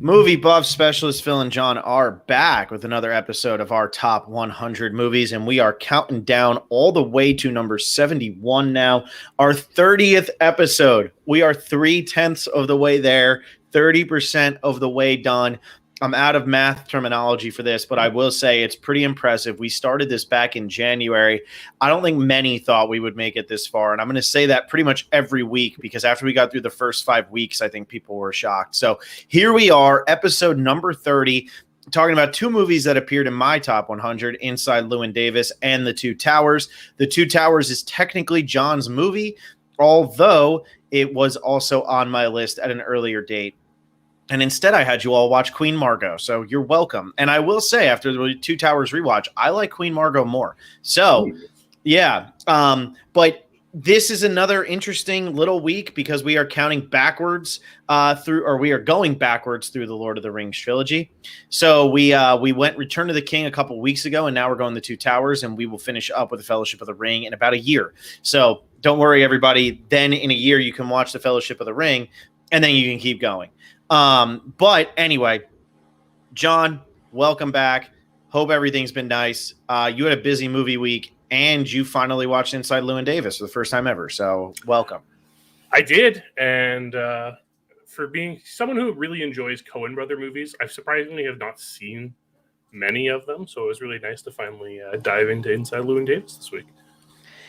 Movie buff specialist Phil and John are back with another episode of our top 100 movies, and we are counting down all the way to number 71 now, our 30th episode. We are 3/10 of the way there, 30% of the way done. I'm out of math terminology for this, but I will say it's pretty impressive. We started this back in January. I don't think many thought we would make it this far. And I'm going to say that pretty much every week because after we got through the first 5 weeks, I think people were shocked. So here we are, episode number 30, talking about two movies that appeared in my top 100, Inside Llewyn Davis and The Two Towers. The Two Towers is technically John's movie, although it was also on my list at an earlier date. And instead, I had you all watch Queen Margot. So you're welcome. And I will say, after the Two Towers rewatch, I like Queen Margot more. So, yeah. But this is another interesting little week because we are counting backwards we are going backwards through the Lord of the Rings trilogy. So we went Return of the King a couple weeks ago, and now we're going The Two Towers, and we will finish up with the Fellowship of the Ring in about a year. So don't worry, everybody. Then in a year, you can watch the Fellowship of the Ring, and then you can keep going. But anyway, John, welcome back. Hope everything's been nice. You had a busy movie week and you finally watched Inside Llewyn Davis for the first time ever. So welcome. I did. And, for being someone who really enjoys Coen Brothers movies, I surprisingly have not seen many of them. So it was really nice to finally dive into Inside Llewyn Davis this week.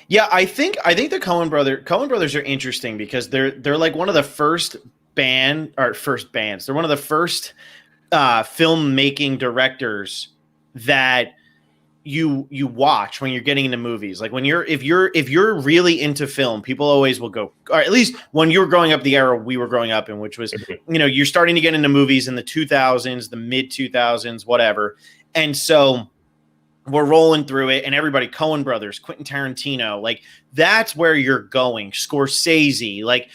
Yeah, I think the Coen Brothers are interesting because they're like one of the first bands. They're one of the first filmmaking directors that you watch when you're getting into movies. Like if you're really into film, people always will go, or at least when you were growing up, the era we were growing up in, which was, you're starting to get into movies in the 2000s, the mid 2000s, whatever. And so we're rolling through it, and everybody, Coen Brothers, Quentin Tarantino, like that's where you're going. Scorsese, like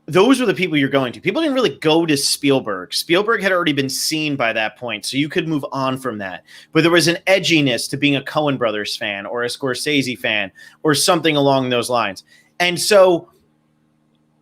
those are the people you're going to. People didn't really go to Spielberg. Spielberg had already been seen by that point, so you could move on from that. But there was an edginess to being a Coen Brothers fan or a Scorsese fan or something along those lines. And so,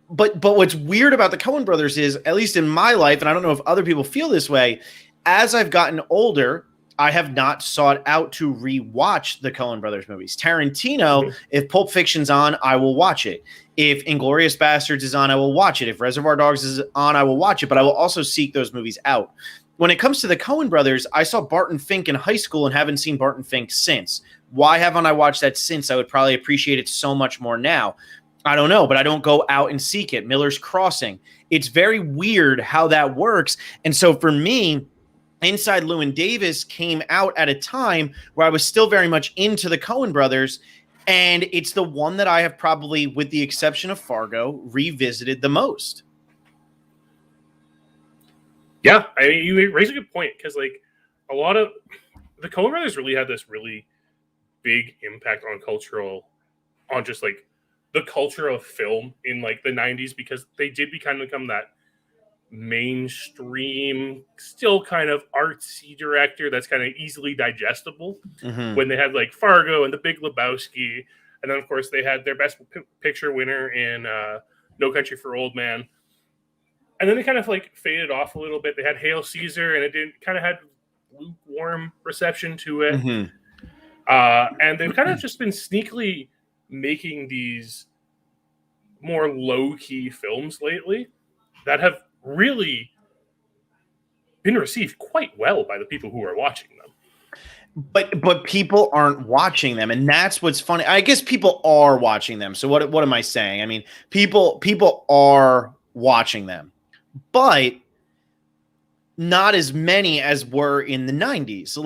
but what's weird about the Coen Brothers is, at least in my life, and I don't know if other people feel this way, as I've gotten older, I have not sought out to rewatch the Coen Brothers movies. Tarantino, if Pulp Fiction's on, I will watch it. If Inglourious Basterds is on, I will watch it. If Reservoir Dogs is on, I will watch it. But I will also seek those movies out. When it comes to the Coen Brothers, I saw Barton Fink in high school and haven't seen Barton Fink since. Why haven't I watched that since? I would probably appreciate it so much more now. I don't know, but I don't go out and seek it. Miller's Crossing. It's very weird how that works. And so for me, Inside Llewyn Davis came out at a time where I was still very much into the Coen Brothers, and it's the one that I have probably, with the exception of Fargo, revisited the most. Yeah, you raise a good point, because like a lot of the Coen Brothers really had this really big impact on just like the culture of film in like the 90s, because they did become that mainstream, still kind of artsy director that's kind of easily digestible. When they had like Fargo and The Big Lebowski, and then of course they had their best picture winner in No Country for Old Men, and then they kind of like faded off a little bit. They had Hail Caesar, and it didn't kind of had lukewarm reception to it. And they've kind of just been sneakily making these more low-key films lately that have really been received quite well by the people who are watching them. But people aren't watching them, and that's what's funny. I guess people are watching them. So what am I saying? I mean, people are watching them, but not as many as were in the 90s.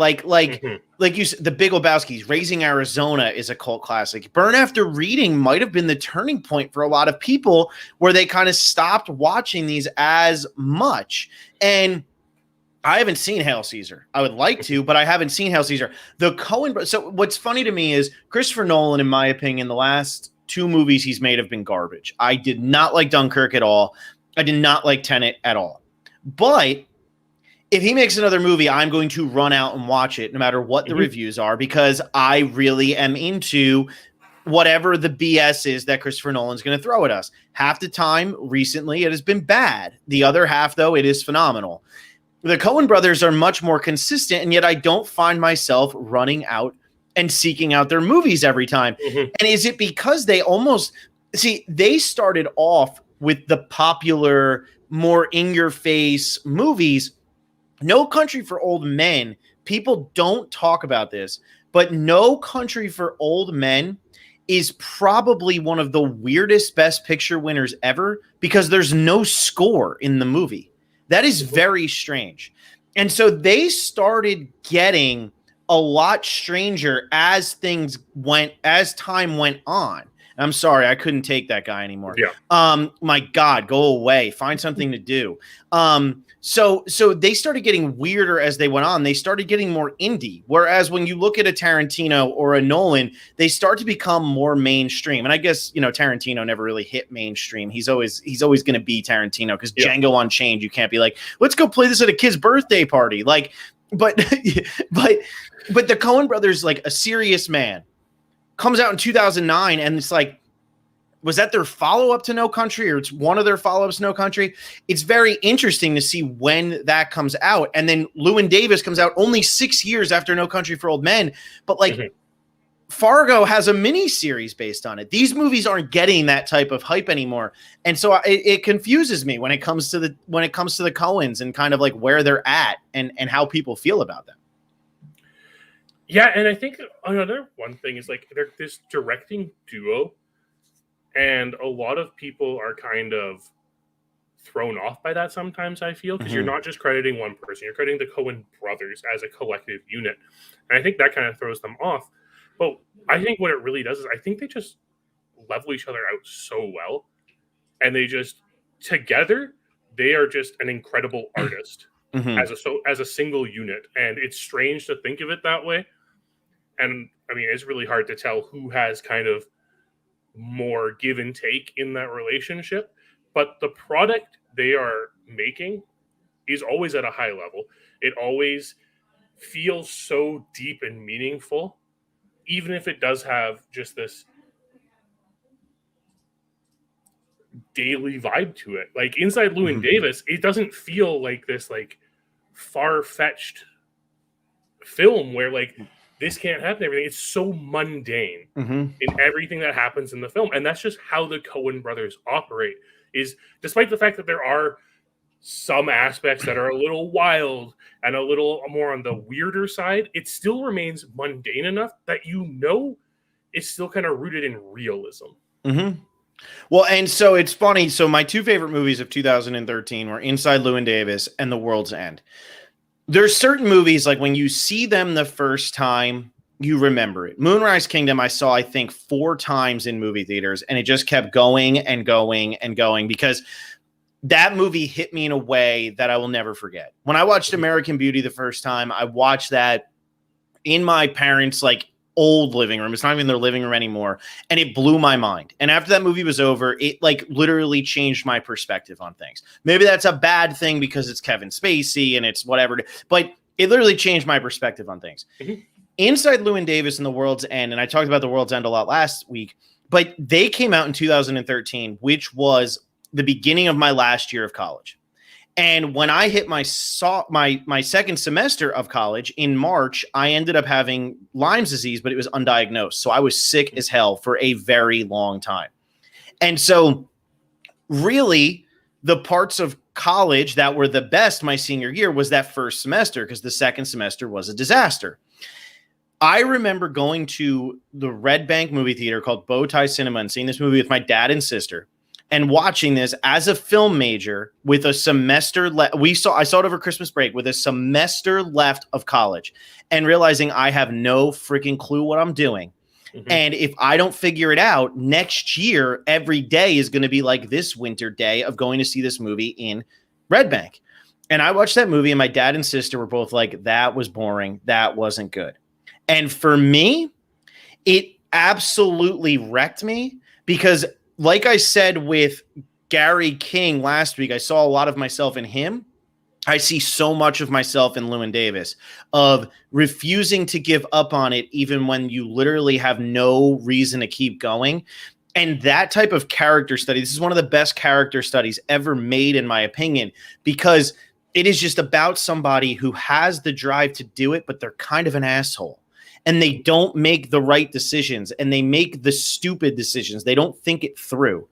Like you said, The Big Lebowski's, Raising Arizona is a cult classic. Burn After Reading might have been the turning point for a lot of people, where they kind of stopped watching these as much. And I haven't seen Hail Caesar. I would like to, but I haven't seen Hail Caesar. So what's funny to me is Christopher Nolan, in my opinion, the last two movies he's made have been garbage. I did not like Dunkirk at all. I did not like Tenet at all. But if he makes another movie, I'm going to run out and watch it no matter what the reviews are, because I really am into whatever the BS is that Christopher Nolan's going to throw at us. Half the time recently, it has been bad. The other half, though, it is phenomenal. The Coen brothers are much more consistent, and yet I don't find myself running out and seeking out their movies every time. And is it because they almost they started off with the popular, more in-your-face movies? No Country for Old Men, people don't talk about this, but No Country for Old Men is probably one of the weirdest Best Picture winners ever because there's no score in the movie. That is very strange. And so they started getting a lot stranger as time went on. I'm sorry, I couldn't take that guy anymore. Yeah. My God, go away. Find something to do. So they started getting weirder as they went on. They started getting more indie. Whereas when you look at a Tarantino or a Nolan, they start to become more mainstream. And I guess, Tarantino never really hit mainstream. He's always going to be Tarantino because Django Unchained, you can't be like, let's go play this at a kid's birthday party. Like, but the Coen brothers, like A Serious Man, comes out in 2009, and it's like, was that their follow-up to No Country, or it's one of their follow-ups to No Country? It's very interesting to see when that comes out. And then Llewyn Davis comes out only 6 years after No Country for Old Men. But Fargo has a mini series based on it. These movies aren't getting that type of hype anymore. And so it confuses me when it comes to the Coens and kind of like where they're at and how people feel about them. Yeah, and I think another one thing is like they're this directing duo, and a lot of people are kind of thrown off by that sometimes, I feel, because you're not just crediting one person, you're crediting the Coen brothers as a collective unit. And I think that kind of throws them off. But I think what it really does is I think they just level each other out so well. And they just, together, they are just an incredible artist as a single unit. And it's strange to think of it that way. And I mean, it's really hard to tell who has kind of more give and take in that relationship. But the product they are making is always at a high level. It always feels so deep and meaningful, even if it does have just this daily vibe to it. Like inside Llewyn Davis, it doesn't feel like this like far-fetched film where like this can't happen, everything. It's so mundane in everything that happens in the film. And that's just how the Coen brothers operate, is despite the fact that there are some aspects that are a little wild and a little more on the weirder side, it still remains mundane enough that it's still kind of rooted in realism. Well, and so it's funny. So my two favorite movies of 2013 were Inside Llewyn Davis and The World's End. There's certain movies, like when you see them the first time, you remember it. Moonrise Kingdom, I saw, I think, 4 times in movie theaters, and it just kept going and going and going because that movie hit me in a way that I will never forget. When I watched American Beauty the first time, I watched that in my parents' like old living room. It's not even their living room anymore. And it blew my mind. And after that movie was over, it like literally changed my perspective on things. Maybe that's a bad thing because it's Kevin Spacey and it's whatever, but it literally changed my perspective on things. Inside Llewyn Davis and The World's End, and I talked about The World's End a lot last week, but they came out in 2013, which was the beginning of my last year of college. And when I hit my second semester of college in March, I ended up having Lyme's disease, but it was undiagnosed. So I was sick as hell for a very long time. And so really the parts of college that were the best my senior year was that first semester, because the second semester was a disaster. I remember going to the Red Bank movie theater called Bowtie Cinema and seeing this movie with my dad and sister, and watching this as a film major with a semester left. I saw it over Christmas break with a semester left of college and realizing I have no freaking clue what I'm doing. And if I don't figure it out next year, every day is going to be like this winter day of going to see this movie in Red Bank. And I watched that movie and my dad and sister were both like, that was boring. That wasn't good. And for me, it absolutely wrecked me because, like I said with Gary King last week, I saw a lot of myself in him. I see so much of myself in Llewyn Davis of refusing to give up on it, even when you literally have no reason to keep going. And that type of character study, this is one of the best character studies ever made, in my opinion, because it is just about somebody who has the drive to do it, but they're kind of an asshole. And they don't make the right decisions, and they make the stupid decisions. They don't think it through.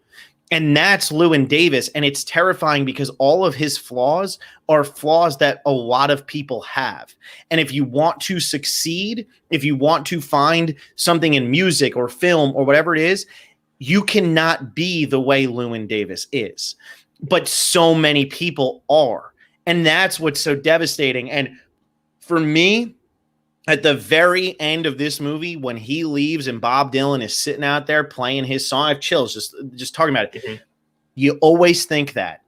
And that's Llewyn Davis. And it's terrifying because all of his flaws are flaws that a lot of people have. And if you want to succeed, if you want to find something in music or film or whatever it is, you cannot be the way Llewyn Davis is. But so many people are. And that's what's so devastating. And for me, at the very end of this movie, when he leaves and Bob Dylan is sitting out there playing his song, I have chills just talking about it. Mm-hmm. You always think that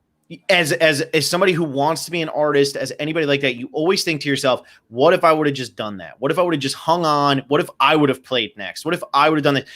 as somebody who wants to be an artist, as anybody like that, you always think to yourself, what if I would have just done that? What if I would have just hung on? What if I would have played next? What if I would have done that?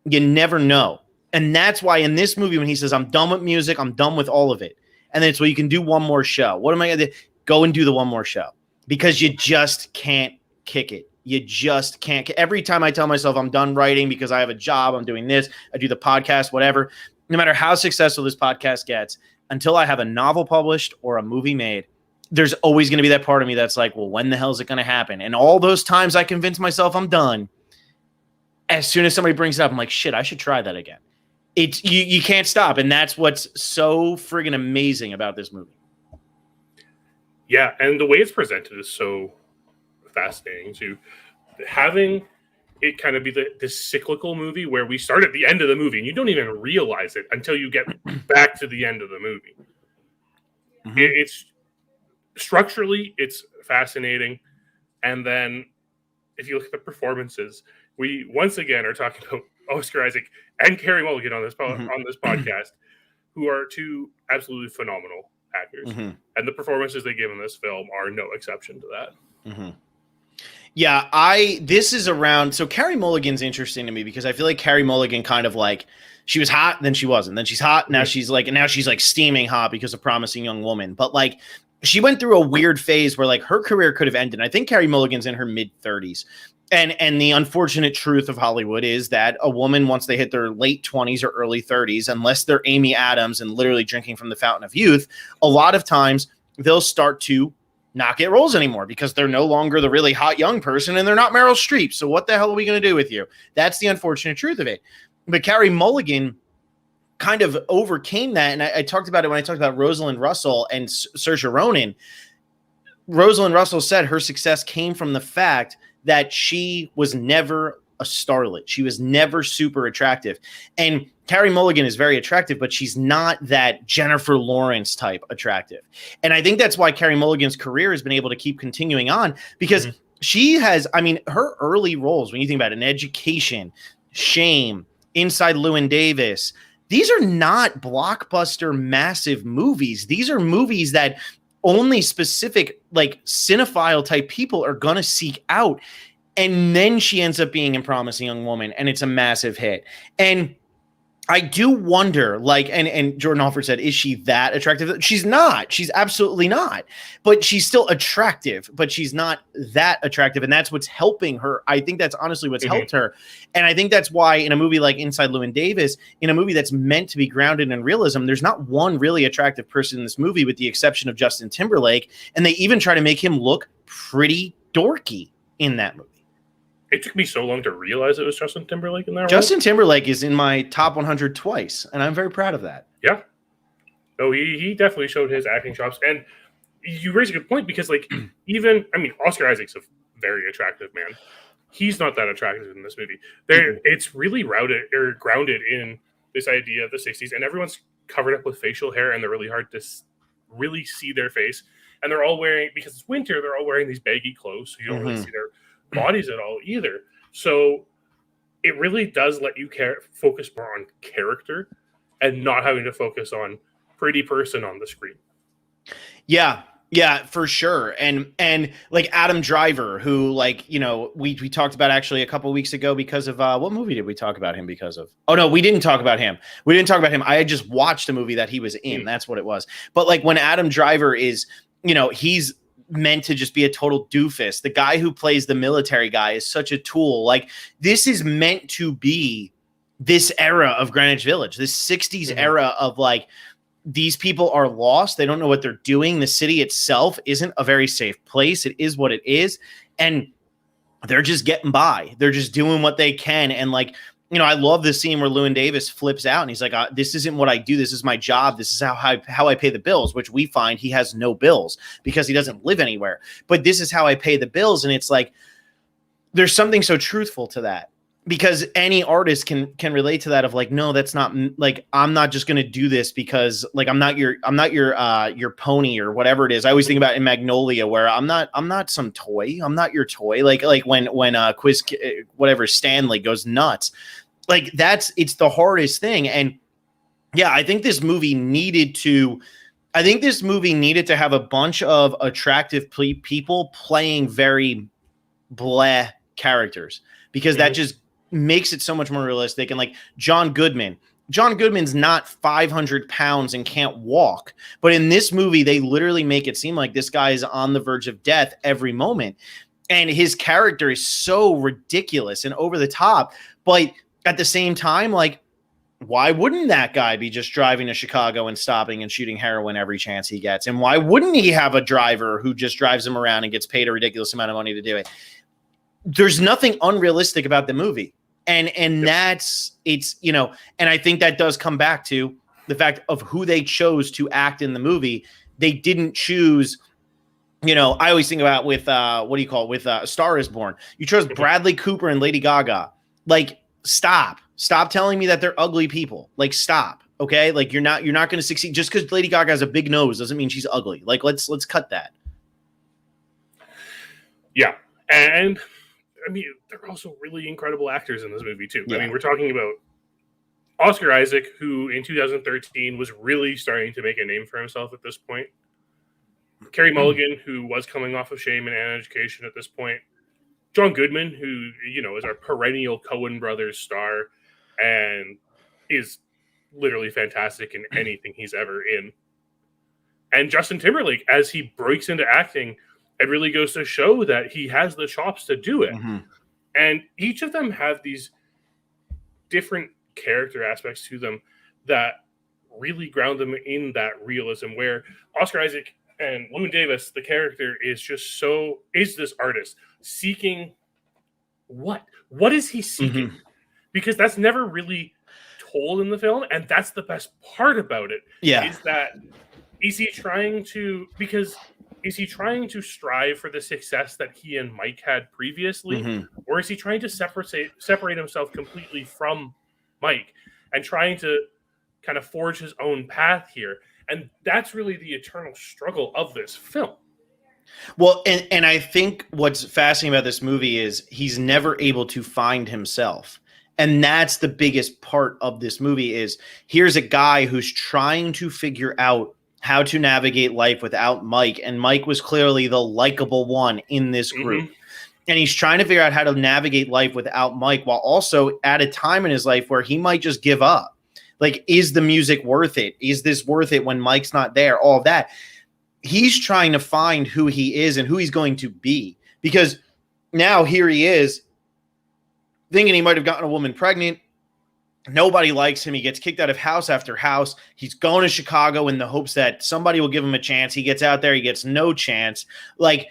You never know. And that's why in this movie, when he says, I'm done with music, I'm done with all of it. And then it's, well, you can do one more show. What am I going to do? Go and do the one more show, because you just can't kick it. You just can't. Every time I tell myself I'm done writing because I have a job, I'm doing this, I do the podcast, whatever, no matter how successful this podcast gets, until I have a novel published or a movie made, there's always going to be that part of me that's like, well, when the hell is it going to happen? And all those times I convince myself I'm done, as soon as somebody brings it up, I'm like, shit, I should try that again. It's you can't stop. And that's what's so friggin' amazing about this movie. Yeah, and the way it's presented is so fascinating too. Having it kind of be this cyclical movie where we start at the end of the movie and you don't even realize it until you get back to the end of the movie. Mm-hmm. It's structurally, it's fascinating. And then if you look at the performances, we once again are talking about Oscar Isaac and Carey Mulligan on this podcast, who are two absolutely phenomenal actors. Mm-hmm. And the performances they give in this film are no exception to that. Mm-hmm. Yeah, this is around. So Carey Mulligan's interesting to me because I feel like Carey Mulligan kind of like, she was hot, then she wasn't. Then she's hot, now she's like, and now she's like steaming hot because of Promising Young Woman. But like, she went through a weird phase where like her career could have ended. I think Carey Mulligan's in her mid-30s. And the unfortunate truth of Hollywood is that a woman, once they hit their late 20s or early 30s, unless they're Amy Adams and literally drinking from the fountain of youth, a lot of times they'll start to not get roles anymore because they're no longer the really hot young person and they're not Meryl Streep. So what the hell are we going to do with you? That's the unfortunate truth of it. But Carey Mulligan kind of overcame that. And I talked about it when I talked about Rosalind Russell and Saoirse Ronan. Rosalind Russell said her success came from the fact that she was never a starlet. She was never super attractive. And Carey Mulligan is very attractive, but she's not that Jennifer Lawrence type attractive. And I think that's why Carey Mulligan's career has been able to keep continuing on, because she has, I mean, her early roles, when you think about it, in Education, Shame, Inside Llewyn Davis, these are not blockbuster massive movies. These are movies that only specific like cinephile type people are going to seek out. And then she ends up being in Promising Young Woman, and it's a massive hit. And I do wonder, like, and Jordan Alford said, is she that attractive? She's not. She's absolutely not. But she's still attractive, but she's not that attractive. And that's what's helping her. I think that's honestly what's helped her. And I think that's why in a movie like Inside Llewyn Davis, in a movie that's meant to be grounded in realism, there's not one really attractive person in this movie with the exception of Justin Timberlake. And they even try to make him look pretty dorky in that movie. It took me so long to realize it was Justin Timberlake in that role. Justin Timberlake is in my top 100 twice, and I'm very proud of that. Yeah. No, he definitely showed his acting chops. And you raise a good point because, like, even, I mean, Oscar Isaac's a very attractive man. He's not that attractive in this movie. It's really grounded in this idea of the 60s, and everyone's covered up with facial hair, and they're really hard to really see their face. And they're all wearing, because it's winter, they're all wearing these baggy clothes, so you don't really see their bodies at all either. So it really does let you focus more on character and not having to focus on pretty person on the screen. Yeah, for sure. And like Adam Driver, who, like, you know, we talked about actually a couple of weeks ago because of what movie did we talk about him because of? Oh no, we didn't talk about him. I had just watched a movie that he was in. That's what it was. But like when Adam Driver is he's meant to just be a total doofus. The guy who plays the military guy is such a tool. Like, this is meant to be this era of Greenwich Village, this 60s era of like, these people are lost. They don't know what they're doing. The city itself isn't a very safe place. It is what it is. And they're just getting by. They're just doing what they can. And like, I love the scene where Llewyn Davis flips out and he's like, this isn't what I do. This is my job. This is how I pay the bills, which we find he has no bills because he doesn't live anywhere. But this is how I pay the bills. And it's like, there's something so truthful to that, because any artist can relate to that of like, no, that's not like, I'm not just going to do this because like, I'm not your pony or whatever it is. I always think about in Magnolia where I'm not some toy. I'm not your toy. Like when Stanley goes nuts, like it's the hardest thing. And yeah, I think this movie needed to have a bunch of attractive people playing very bleh characters, because that just makes it so much more realistic. And like John Goodman's not 500 pounds and can't walk, but in this movie they literally make it seem like this guy is on the verge of death every moment, and his character is so ridiculous and over the top. But at the same time, like, why wouldn't that guy be just driving to Chicago and stopping and shooting heroin every chance he gets? And why wouldn't he have a driver who just drives him around and gets paid a ridiculous amount of money to do it? There's nothing unrealistic about the movie. And that's, it's, and I think that does come back to the fact of who they chose to act in the movie. They didn't choose, I always think about with, A Star Is Born. You chose Bradley Cooper and Lady Gaga. Like, stop telling me that they're ugly people. Like, stop. Okay. Like, you're not going to succeed just because Lady Gaga has a big nose doesn't mean she's ugly. Like, let's cut that. Yeah. And I mean, they're also really incredible actors in this movie too. Yeah. I mean, we're talking about Oscar Isaac, who in 2013 was really starting to make a name for himself at this point. Carey Mulligan, who was coming off of Shame and An Education at this point. John Goodman, who, is our perennial Coen Brothers star and is literally fantastic in anything he's ever in. And Justin Timberlake, as he breaks into acting, it really goes to show that he has the chops to do it. Mm-hmm. And each of them have these different character aspects to them that really ground them in that realism, where Oscar Isaac and Llewyn Davis, the character, is this artist seeking what? What is he seeking? Mm-hmm. Because that's never really told in the film, and that's the best part about it. Yeah. Is he trying to strive for the success that he and Mike had previously? Mm-hmm. Or is he trying to separate himself completely from Mike and trying to kind of forge his own path here? And that's really the eternal struggle of this film. Well, and I think what's fascinating about this movie is he's never able to find himself. And that's the biggest part of this movie is here's a guy who's trying to figure out how to navigate life without Mike. And Mike was clearly the likable one in this group. Mm-hmm. And he's trying to figure out how to navigate life without Mike, while also at a time in his life where he might just give up. Like, is the music worth it? Is this worth it when Mike's not there? All of that. He's trying to find who he is and who he's going to be. Because now here he is thinking he might have gotten a woman pregnant. Nobody likes him. He gets kicked out of house after house. He's going to Chicago in the hopes that somebody will give him a chance. He gets out there. He gets no chance. Like,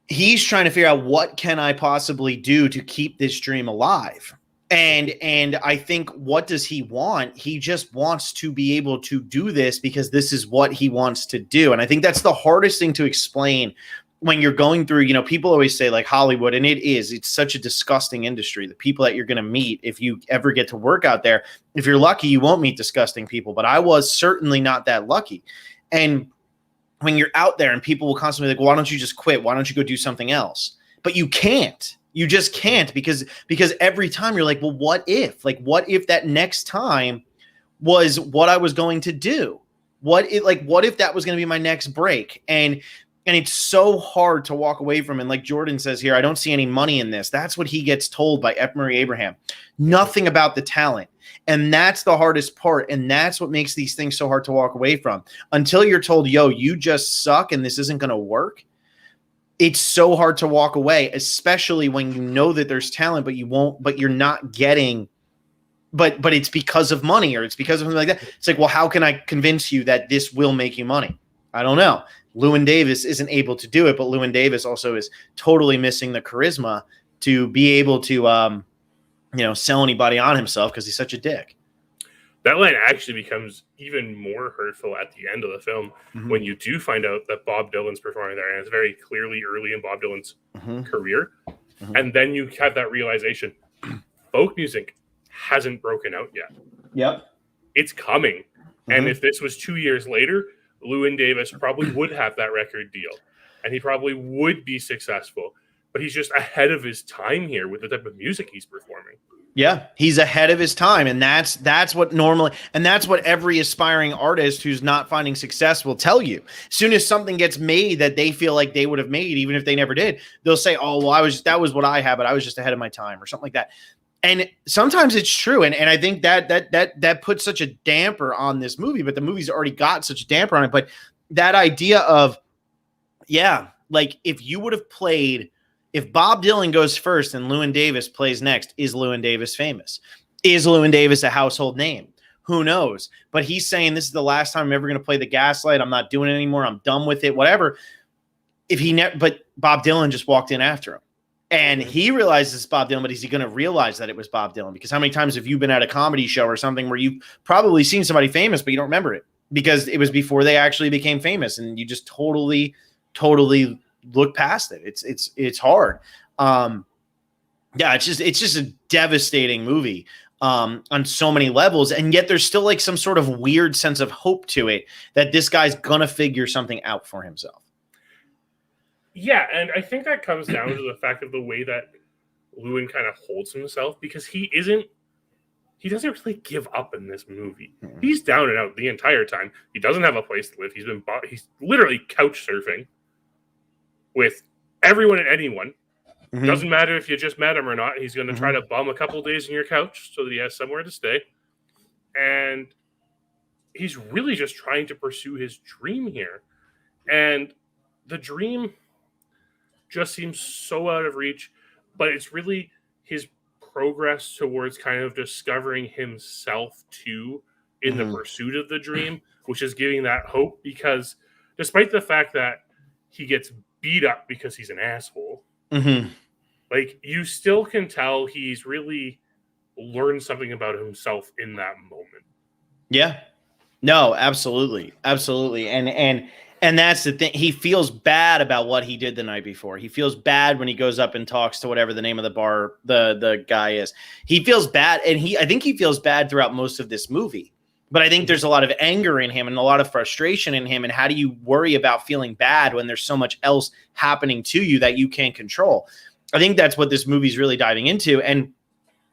he's trying to figure out, what can I possibly do to keep this dream alive? And I think, what does he want? He just wants to be able to do this because this is what he wants to do. And I think that's the hardest thing to explain when you're going through, people always say like Hollywood, and it's such a disgusting industry. The people that you're going to meet, if you ever get to work out there, if you're lucky, you won't meet disgusting people, but I was certainly not that lucky. And when you're out there and people will constantly like, well, why don't you just quit? Why don't you go do something else? But you can't. You just can't because every time you're like, well, what if that next time was what I was going to do? What if that was going to be my next break? And And it's so hard to walk away from. And like Jordan says here, I don't see any money in this. That's what he gets told by F. Murray Abraham. Nothing about the talent. And that's the hardest part. And that's what makes these things so hard to walk away from. Until you're told, yo, you just suck and this isn't going to work. It's so hard to walk away, especially when you know that there's talent, but you're not getting, but it's because of money or it's because of something like that. It's like, well, how can I convince you that this will make you money? I don't know. Llewyn Davis isn't able to do it, but Llewyn Davis also is totally missing the charisma to be able to, sell anybody on himself because he's such a dick. That line actually becomes even more hurtful at the end of the film when you do find out that Bob Dylan's performing there, and it's very clearly early in Bob Dylan's career. And then you have that realization, folk music hasn't broken out yet. Yep. It's coming. And if this was 2 years later, Llewyn Davis probably would have that record deal, and he probably would be successful. But he's just ahead of his time here with the type of music he's performing. Yeah, he's ahead of his time, and that's what normally, and that's what every aspiring artist who's not finding success will tell you. As soon as something gets made that they feel like they would have made, even if they never did, they'll say, "Oh, well, that was what I had, but I was just ahead of my time," or something like that. And sometimes it's true, and I think that puts such a damper on this movie. But the movie's already got such a damper on it. But that idea of, yeah, like if you would have played. If Bob Dylan goes first and Llewyn Davis plays next, is Llewyn Davis famous? Is Llewyn Davis a household name? Who knows? But he's saying this is the last time I'm ever going to play the Gaslight. I'm not doing it anymore. I'm done with it. Whatever. But Bob Dylan just walked in after him, and he realizes it's Bob Dylan. But is he going to realize that it was Bob Dylan? Because how many times have you been at a comedy show or something where you've probably seen somebody famous, but you don't remember it because it was before they actually became famous, and you just totally look past it. It's hard. It's just a devastating movie on so many levels, and yet there's still like some sort of weird sense of hope to it that this guy's gonna figure something out for himself. Yeah, and I think that comes down to the fact of the way that Llewyn kind of holds himself, because he doesn't really give up in this movie. He's down and out the entire time. He doesn't have a place to live. He's literally couch surfing with everyone and anyone. Doesn't matter if you just met him or not. He's going to try to bum a couple days in your couch so that he has somewhere to stay. And he's really just trying to pursue his dream here. And the dream just seems so out of reach, but it's really his progress towards kind of discovering himself too in the pursuit of the dream, which is giving that hope, because despite the fact that he gets beat up because he's an asshole, like you still can tell he's really learned something about himself in that moment. Yeah, no, absolutely. And that's the thing. He feels bad about what he did the night before. He feels bad when he goes up and talks to whatever the name of the bar, the guy is. He feels bad. And I think he feels bad throughout most of this movie. But I think there's a lot of anger in him and a lot of frustration in him. And how do you worry about feeling bad when there's so much else happening to you that you can't control? I think that's what this movie's really diving into. And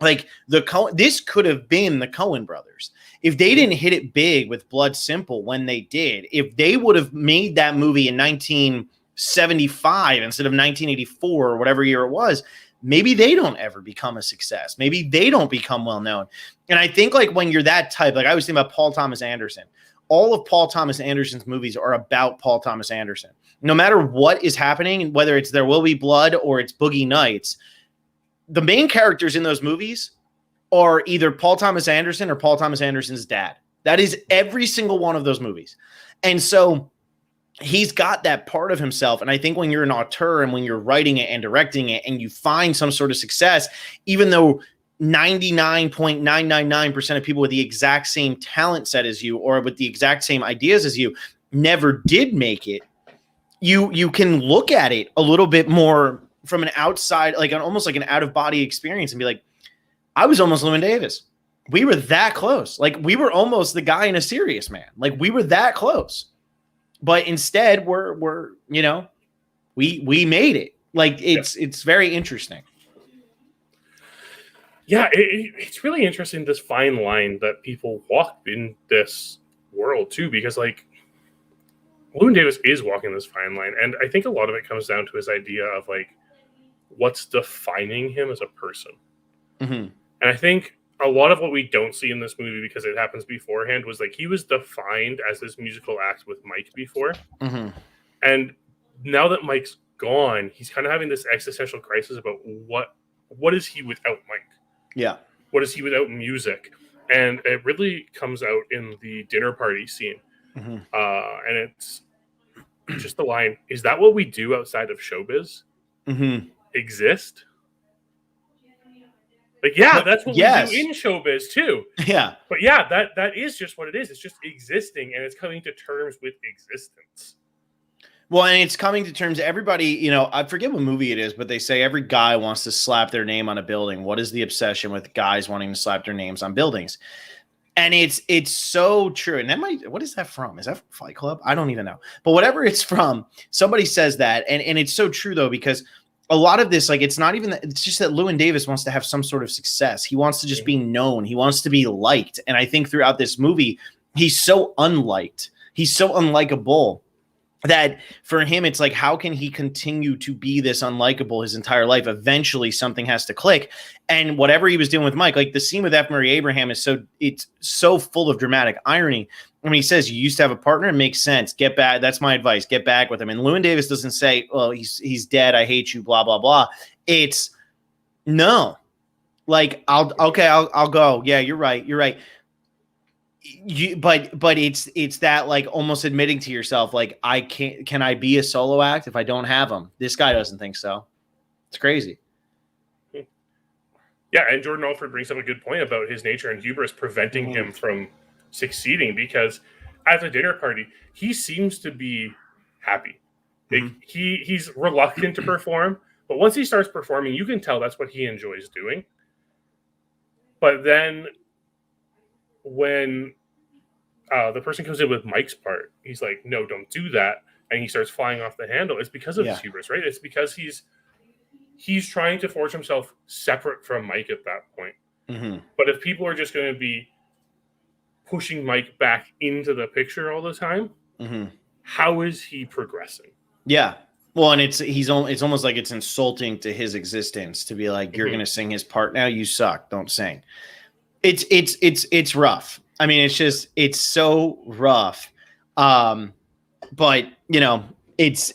like this could have been the Coen Brothers. If they didn't hit it big with Blood Simple when they did, if they would have made that movie in 1975 instead of 1984 or whatever year it was, maybe they don't ever become a success. Maybe they don't become well known. And I think like when you're that type, like I was thinking about Paul Thomas Anderson. All of Paul Thomas Anderson's movies are about Paul Thomas Anderson. No matter what is happening, whether it's There Will Be Blood or it's Boogie Nights, the main characters in those movies are either Paul Thomas Anderson or Paul Thomas Anderson's dad. That is every single one of those movies. And so he's got that part of himself. And I think when you're an auteur and when you're writing it and directing it and you find some sort of success, even though 99.999% of people with the exact same talent set as you or with the exact same ideas as you never did make it, you can look at it a little bit more from an outside, like almost like an out-of-body experience and be like, I was almost Llewyn Davis. We were that close. Like we were almost the guy in A Serious Man. Like we were that close. But instead we're we made it. Like it's very interesting. Yeah, it's really interesting, this fine line that people walk in this world too, because like Llewyn Davis is walking this fine line, and I think a lot of it comes down to his idea of like what's defining him as a person. Mm-hmm. And I think a lot of what we don't see in this movie, because it happens beforehand, was like he was defined as this musical act with Mike before. Mm-hmm. And now that Mike's gone, he's kind of having this existential crisis about what is he without Mike? Yeah. What is he without music? And it really comes out in the dinner party scene. Mm-hmm. And it's just the line, is that what we do outside of showbiz? Mm-hmm. Exist? Like, yeah, that's what yes. we do in showbiz too. Yeah. But yeah, that is just what it is. It's just existing, and it's coming to terms with existence. Well, and it's coming to terms, everybody, you know, I forget what movie it is, but they say every guy wants to slap their name on a building. What is the obsession with guys wanting to slap their names on buildings? And it's so true. And that what is that from? Is that from Fight Club? I don't even know. But whatever it's from, somebody says that. And it's so true, though, because a lot of this, like, it's not even that, it's just that Llewyn Davis wants to have some sort of success. He wants to just be known. He wants to be liked. And I think throughout this movie, he's so unliked. He's so unlikable that for him, it's like, how can he continue to be this unlikable his entire life? Eventually something has to click. And whatever he was doing with Mike, like the scene with F. Murray Abraham it's so full of dramatic irony. When he says, you used to have a partner, it makes sense. Get back. That's my advice. Get back with him. And Llewyn Davis doesn't say, well, he's dead. I hate you, blah, blah, blah. It's no, like, I'll go. Yeah, you're right. You're right. But it's that, like, almost admitting to yourself, like, can I be a solo act if I don't have him? This guy doesn't think so. It's crazy. Yeah, and Jordan Alford brings up a good point about his nature and hubris preventing him from succeeding, because at the dinner party, he seems to be happy. Like, he's reluctant to perform, but once he starts performing, you can tell that's what he enjoys doing. But then when the person comes in with Mike's part, he's like, no, don't do that. And he starts flying off the handle. It's because of his hubris, right? It's because he's trying to force himself separate from Mike at that point. Mm-hmm. But if people are just going to be pushing Mike back into the picture all the time, how is he progressing? Yeah. Well, and it's almost like it's insulting to his existence to be like, you're going to sing his part now. You suck. Don't sing. It's rough. I mean, it's so rough. But you know, it's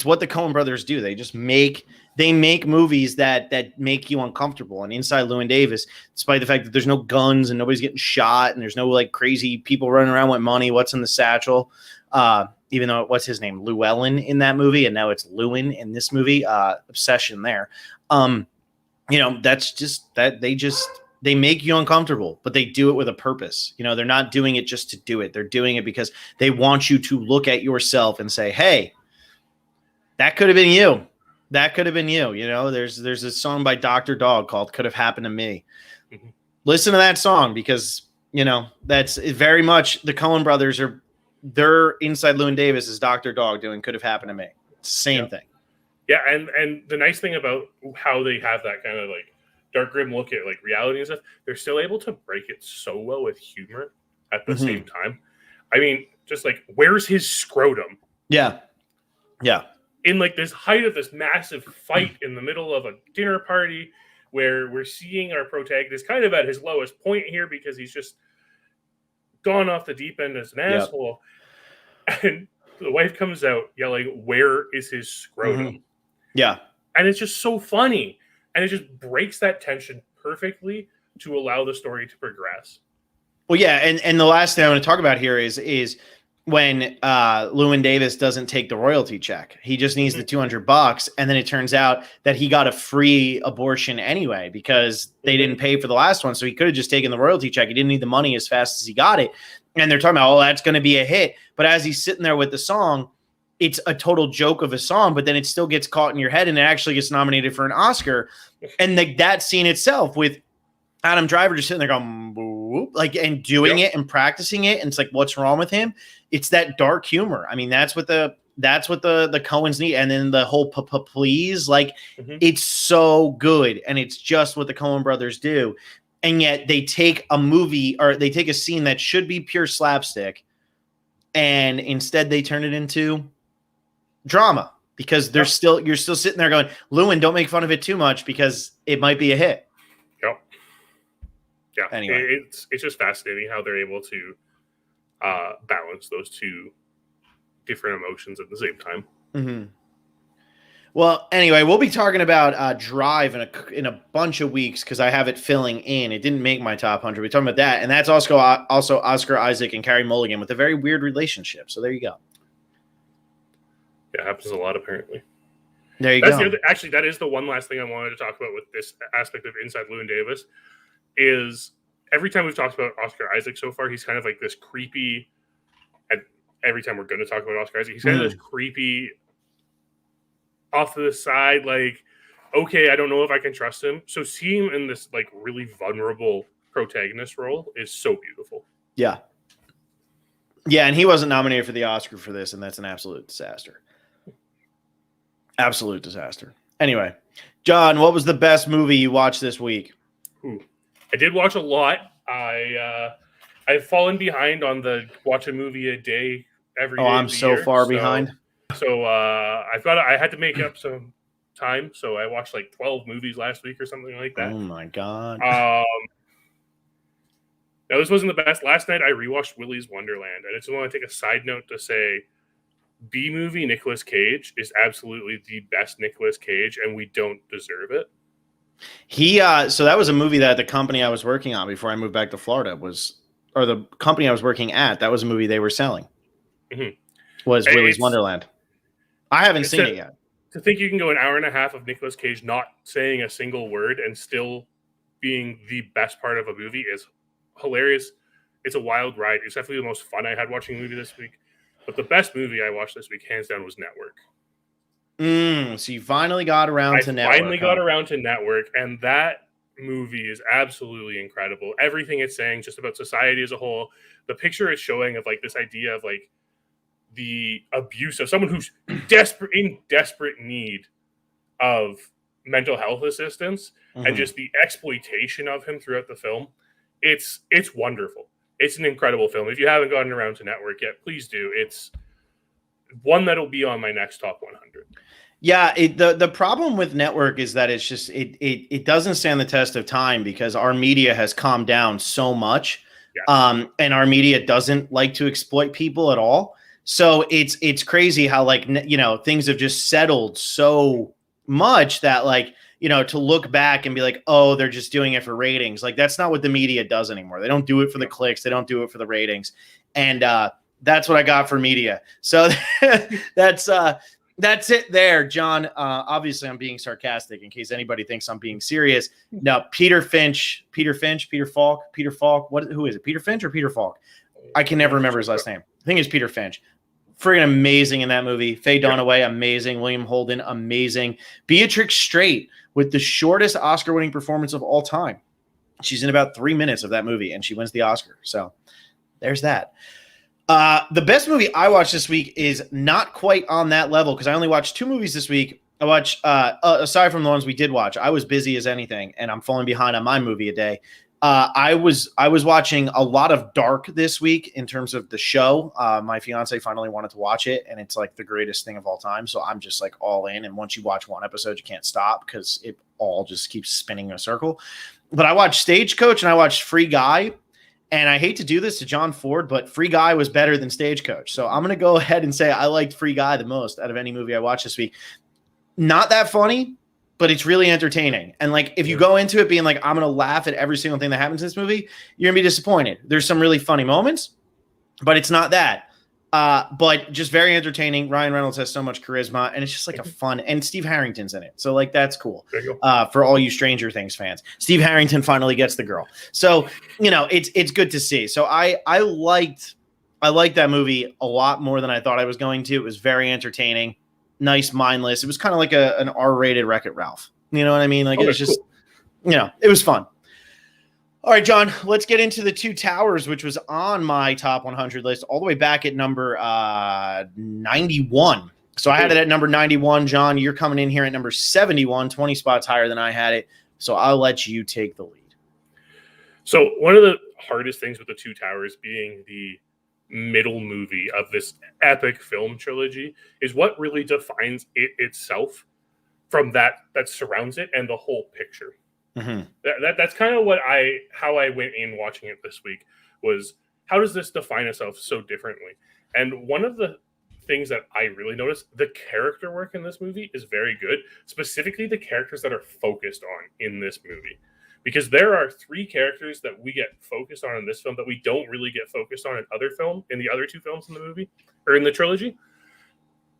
what the Coen Brothers do. They just make movies that make you uncomfortable. And inside Llewyn Davis, despite the fact that there's no guns and nobody's getting shot and there's no like crazy people running around with money, what's in the satchel? Even though what's his name, Llewyn in that movie, and now it's Llewyn in this movie. Obsession there. You know, that's just that they make you uncomfortable, but they do it with a purpose. You know, they're not doing it just to do it. They're doing it because they want you to look at yourself and say, hey, that could have been you. That could have been you. You know, there's a song by Dr. Dog called Could Have Happened to Me. Listen to that song, because, you know, that's very much the Coen Brothers they're inside Llewyn Davis is Dr. Dog doing Could Have Happened to Me. It's the same thing. Yeah. And the nice thing about how they have that kind of like dark grim look at like reality and stuff, they're still able to break it so well with humor at the same time. I mean, just like, where's his scrotum? Yeah. In like this height of this massive fight in the middle of a dinner party where we're seeing our protagonist kind of at his lowest point here because he's just gone off the deep end as an asshole. And the wife comes out yelling, where is his scrotum? Yeah. And it's just so funny. And it just breaks that tension perfectly to allow the story to progress. Well, yeah, and the last thing I want to talk about here is when Llewyn Davis doesn't take the royalty check. He just needs the $200, and then it turns out that he got a free abortion anyway because they didn't pay for the last one, so he could have just taken the royalty check. He didn't need the money as fast as he got it. And they're talking about, oh, that's going to be a hit. But as he's sitting there with the song, it's a total joke of a song, but then it still gets caught in your head and it actually gets nominated for an Oscar. And that scene itself with Adam Driver just sitting there going, boop, like, and doing it and practicing it. And it's like, what's wrong with him? It's that dark humor. I mean, that's what the Coens need. And then the whole please, like, it's so good. And it's just what the Coen Brothers do. And yet they take a movie, or they take a scene that should be pure slapstick, and instead they turn it into drama because you're still sitting there going, Llewyn, don't make fun of it too much because it might be a hit. Yep. Yeah. Anyway, it's just fascinating how they're able to balance those two different emotions at the same time. Mm-hmm. Well, anyway, we'll be talking about Drive in a bunch of weeks because I have it filling in. It didn't make my top 100. We're talking about that, and that's also Oscar Isaac and Carey Mulligan with a very weird relationship. So there you go. Yeah, it happens a lot, apparently. There you go. Actually, that is the one last thing I wanted to talk about with this aspect of Inside Llewyn Davis is every time we've talked about Oscar Isaac so far, he's kind of like this creepy, and every time we're going to talk about Oscar Isaac, he's kind of this creepy, off to the side, like, okay, I don't know if I can trust him. So seeing him in this like really vulnerable protagonist role is so beautiful. Yeah. Yeah, and he wasn't nominated for the Oscar for this, and that's an absolute disaster. Absolute disaster. Anyway, John, what was the best movie you watched this week? I did watch a lot. I've fallen behind on the watch a movie a day every day. I'm so far behind. So I had to make up some time. So I watched like 12 movies last week or something like that. Oh my God. Now this wasn't the best. Last night I rewatched Willy's Wonderland. I just want to take a side note to say B movie Nicolas Cage is absolutely the best Nicolas Cage, and we don't deserve it. So that was a movie that the company I was working on before I moved back to Florida or the company I was working at, that was a movie they were selling. Mm-hmm. Was Willy's Wonderland. I haven't seen it yet. To think you can go an hour and a half of Nicolas Cage not saying a single word and still being the best part of a movie is hilarious. It's a wild ride. It's definitely the most fun I had watching a movie this week. But the best movie I watched this week, hands down, was Network. So you finally got around to Network. Finally got around to Network, and that movie is absolutely incredible. Everything it's saying just about society as a whole. The picture it's showing of like this idea of like the abuse of someone who's in desperate need of mental health assistance, and just the exploitation of him throughout the film. It's wonderful. It's an incredible film. If you haven't gotten around to Network yet, please do. It's one that'll be on my next top 100. Yeah, the problem with Network is that it's just it doesn't stand the test of time because our media has calmed down so much, and our media doesn't like to exploit people at all. So it's crazy how like things have just settled so much that like to look back and be like, oh, they're just doing it for ratings. Like that's not what the media does anymore. They don't do it for the clicks. They don't do it for the ratings, and that's what I got for media. So that's it there, John. Obviously, I'm being sarcastic in case anybody thinks I'm being serious. No, Peter Falk. Who is it? Peter Finch or Peter Falk? I can never remember his last name. I think it's Peter Finch. Friggin' amazing in that movie. Faye Dunaway, amazing. William Holden, amazing. Beatrix Straight with the shortest Oscar-winning performance of all time. She's in about 3 minutes of that movie, and she wins the Oscar. So there's that. The best movie I watched this week is not quite on that level because I only watched 2 movies this week. I watched, aside from the ones we did watch, I was busy as anything, and I'm falling behind on my movie a day. I was watching a lot of Dark this week in terms of the show. My fiance finally wanted to watch it, and it's like the greatest thing of all time. So I'm just like all in. And once you watch one episode, you can't stop because it all just keeps spinning in a circle. But I watched Stagecoach and I watched Free Guy. And I hate to do this to John Ford, but Free Guy was better than Stagecoach. So I'm going to go ahead and say I liked Free Guy the most out of any movie I watched this week. Not that funny, but it's really entertaining. And like, if you go into it being like, I'm going to laugh at every single thing that happens in this movie, you're going to be disappointed. There's some really funny moments, but it's not that. But just very entertaining. Ryan Reynolds has so much charisma, and it's just like a fun, and Steve Harrington's in it. So like, that's cool. For all you Stranger Things fans, Steve Harrington finally gets the girl. So, it's good to see. So I liked that movie a lot more than I thought I was going to. It was very entertaining. Nice, mindless. It was kind of like an R-rated Wreck-It Ralph. You know what I mean? Like, it was just, it was fun. All right, John, let's get into the Two Towers, which was on my top 100 list all the way back at number 91. So I had it at number 91. John, you're coming in here at number 71, 20 spots higher than I had it. So I'll let you take the lead. So one of the hardest things with the Two Towers being the middle movie of this epic film trilogy is what really defines it itself from that surrounds it and the whole picture. Mm-hmm. That's kind of how I went in watching it this week was, how does this define itself so differently? And one of the things that I really noticed, the character work in this movie is very good, specifically the characters that are focused on in this movie. Because there are 3 characters that we get focused on in this film that we don't really get focused on in the other 2 films in the movie, or in the trilogy.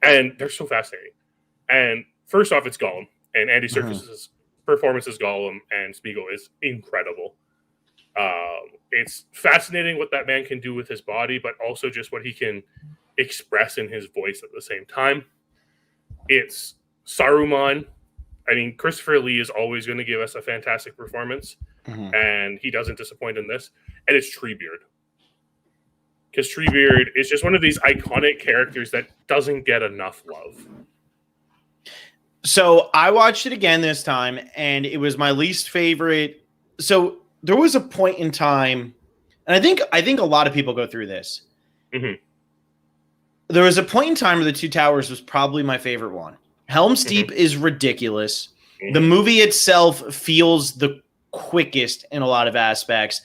And they're so fascinating. And first off, it's Gollum. And Andy Serkis's performance as Gollum and Smeagol is incredible. It's fascinating what that man can do with his body, but also just what he can express in his voice at the same time. It's Saruman. I mean, Christopher Lee is always going to give us a fantastic performance, and he doesn't disappoint in this. And it's Treebeard. Because Treebeard is just one of these iconic characters that doesn't get enough love. So I watched it again this time, and it was my least favorite. So there was a point in time, and I think a lot of people go through this. Mm-hmm. There was a point in time where The Two Towers was probably my favorite one. Helm's Deep is ridiculous. Mm-hmm. The movie itself feels the quickest in a lot of aspects.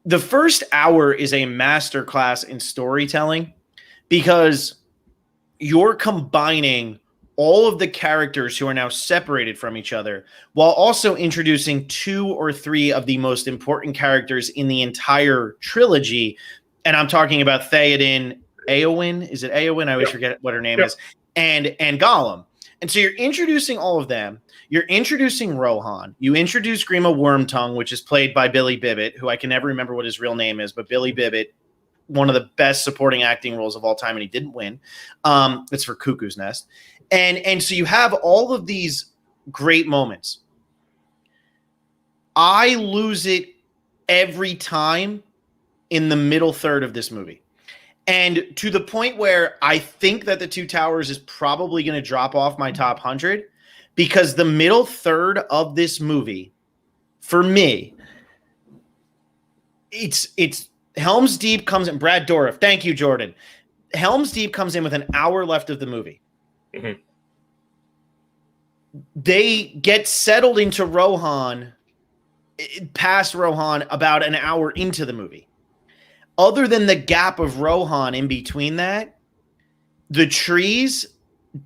The first hour is a masterclass in storytelling because you're combining all of the characters who are now separated from each other while also introducing 2 or 3 of the most important characters in the entire trilogy. And I'm talking about Theoden, Eowyn. Is it Eowyn? I always forget what her name is. And Gollum. And so you're introducing all of them. You're introducing Rohan. You introduce Grima Wormtongue, which is played by Billy Bibbit, who I can never remember what his real name is, but Billy Bibbit, one of the best supporting acting roles of all time, and he didn't win. It's for Cuckoo's Nest. And so you have all of these great moments. I lose it every time in the middle third of this movie. And to the point where I think that The Two Towers is probably going to drop off my top 100 because the middle third of this movie, for me, it's Helm's Deep comes in. Brad Dourif. Thank you, Jordan. Helm's Deep comes in with an hour left of the movie. Mm-hmm. They get settled into Rohan, past Rohan, about an hour into the movie. Other than the gap of Rohan in between that, the trees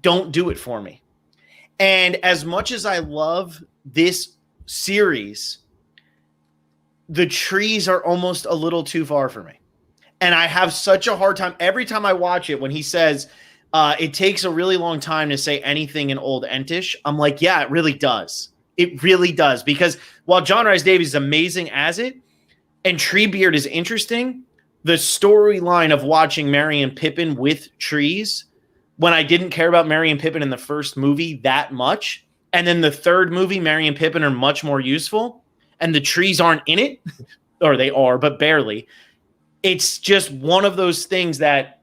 don't do it for me. And as much as I love this series, the trees are almost a little too far for me. And I have such a hard time every time I watch it when he says it takes a really long time to say anything in Old Entish. I'm like, yeah, it really does. It really does. Because while John Rhys Davies is amazing as it, and Treebeard is interesting, the storyline of watching Merry and Pippin with trees, when I didn't care about Merry and Pippin in the first movie that much, and then the third movie, Merry and Pippin are much more useful, and the trees aren't in it, or they are, but barely. It's just one of those things that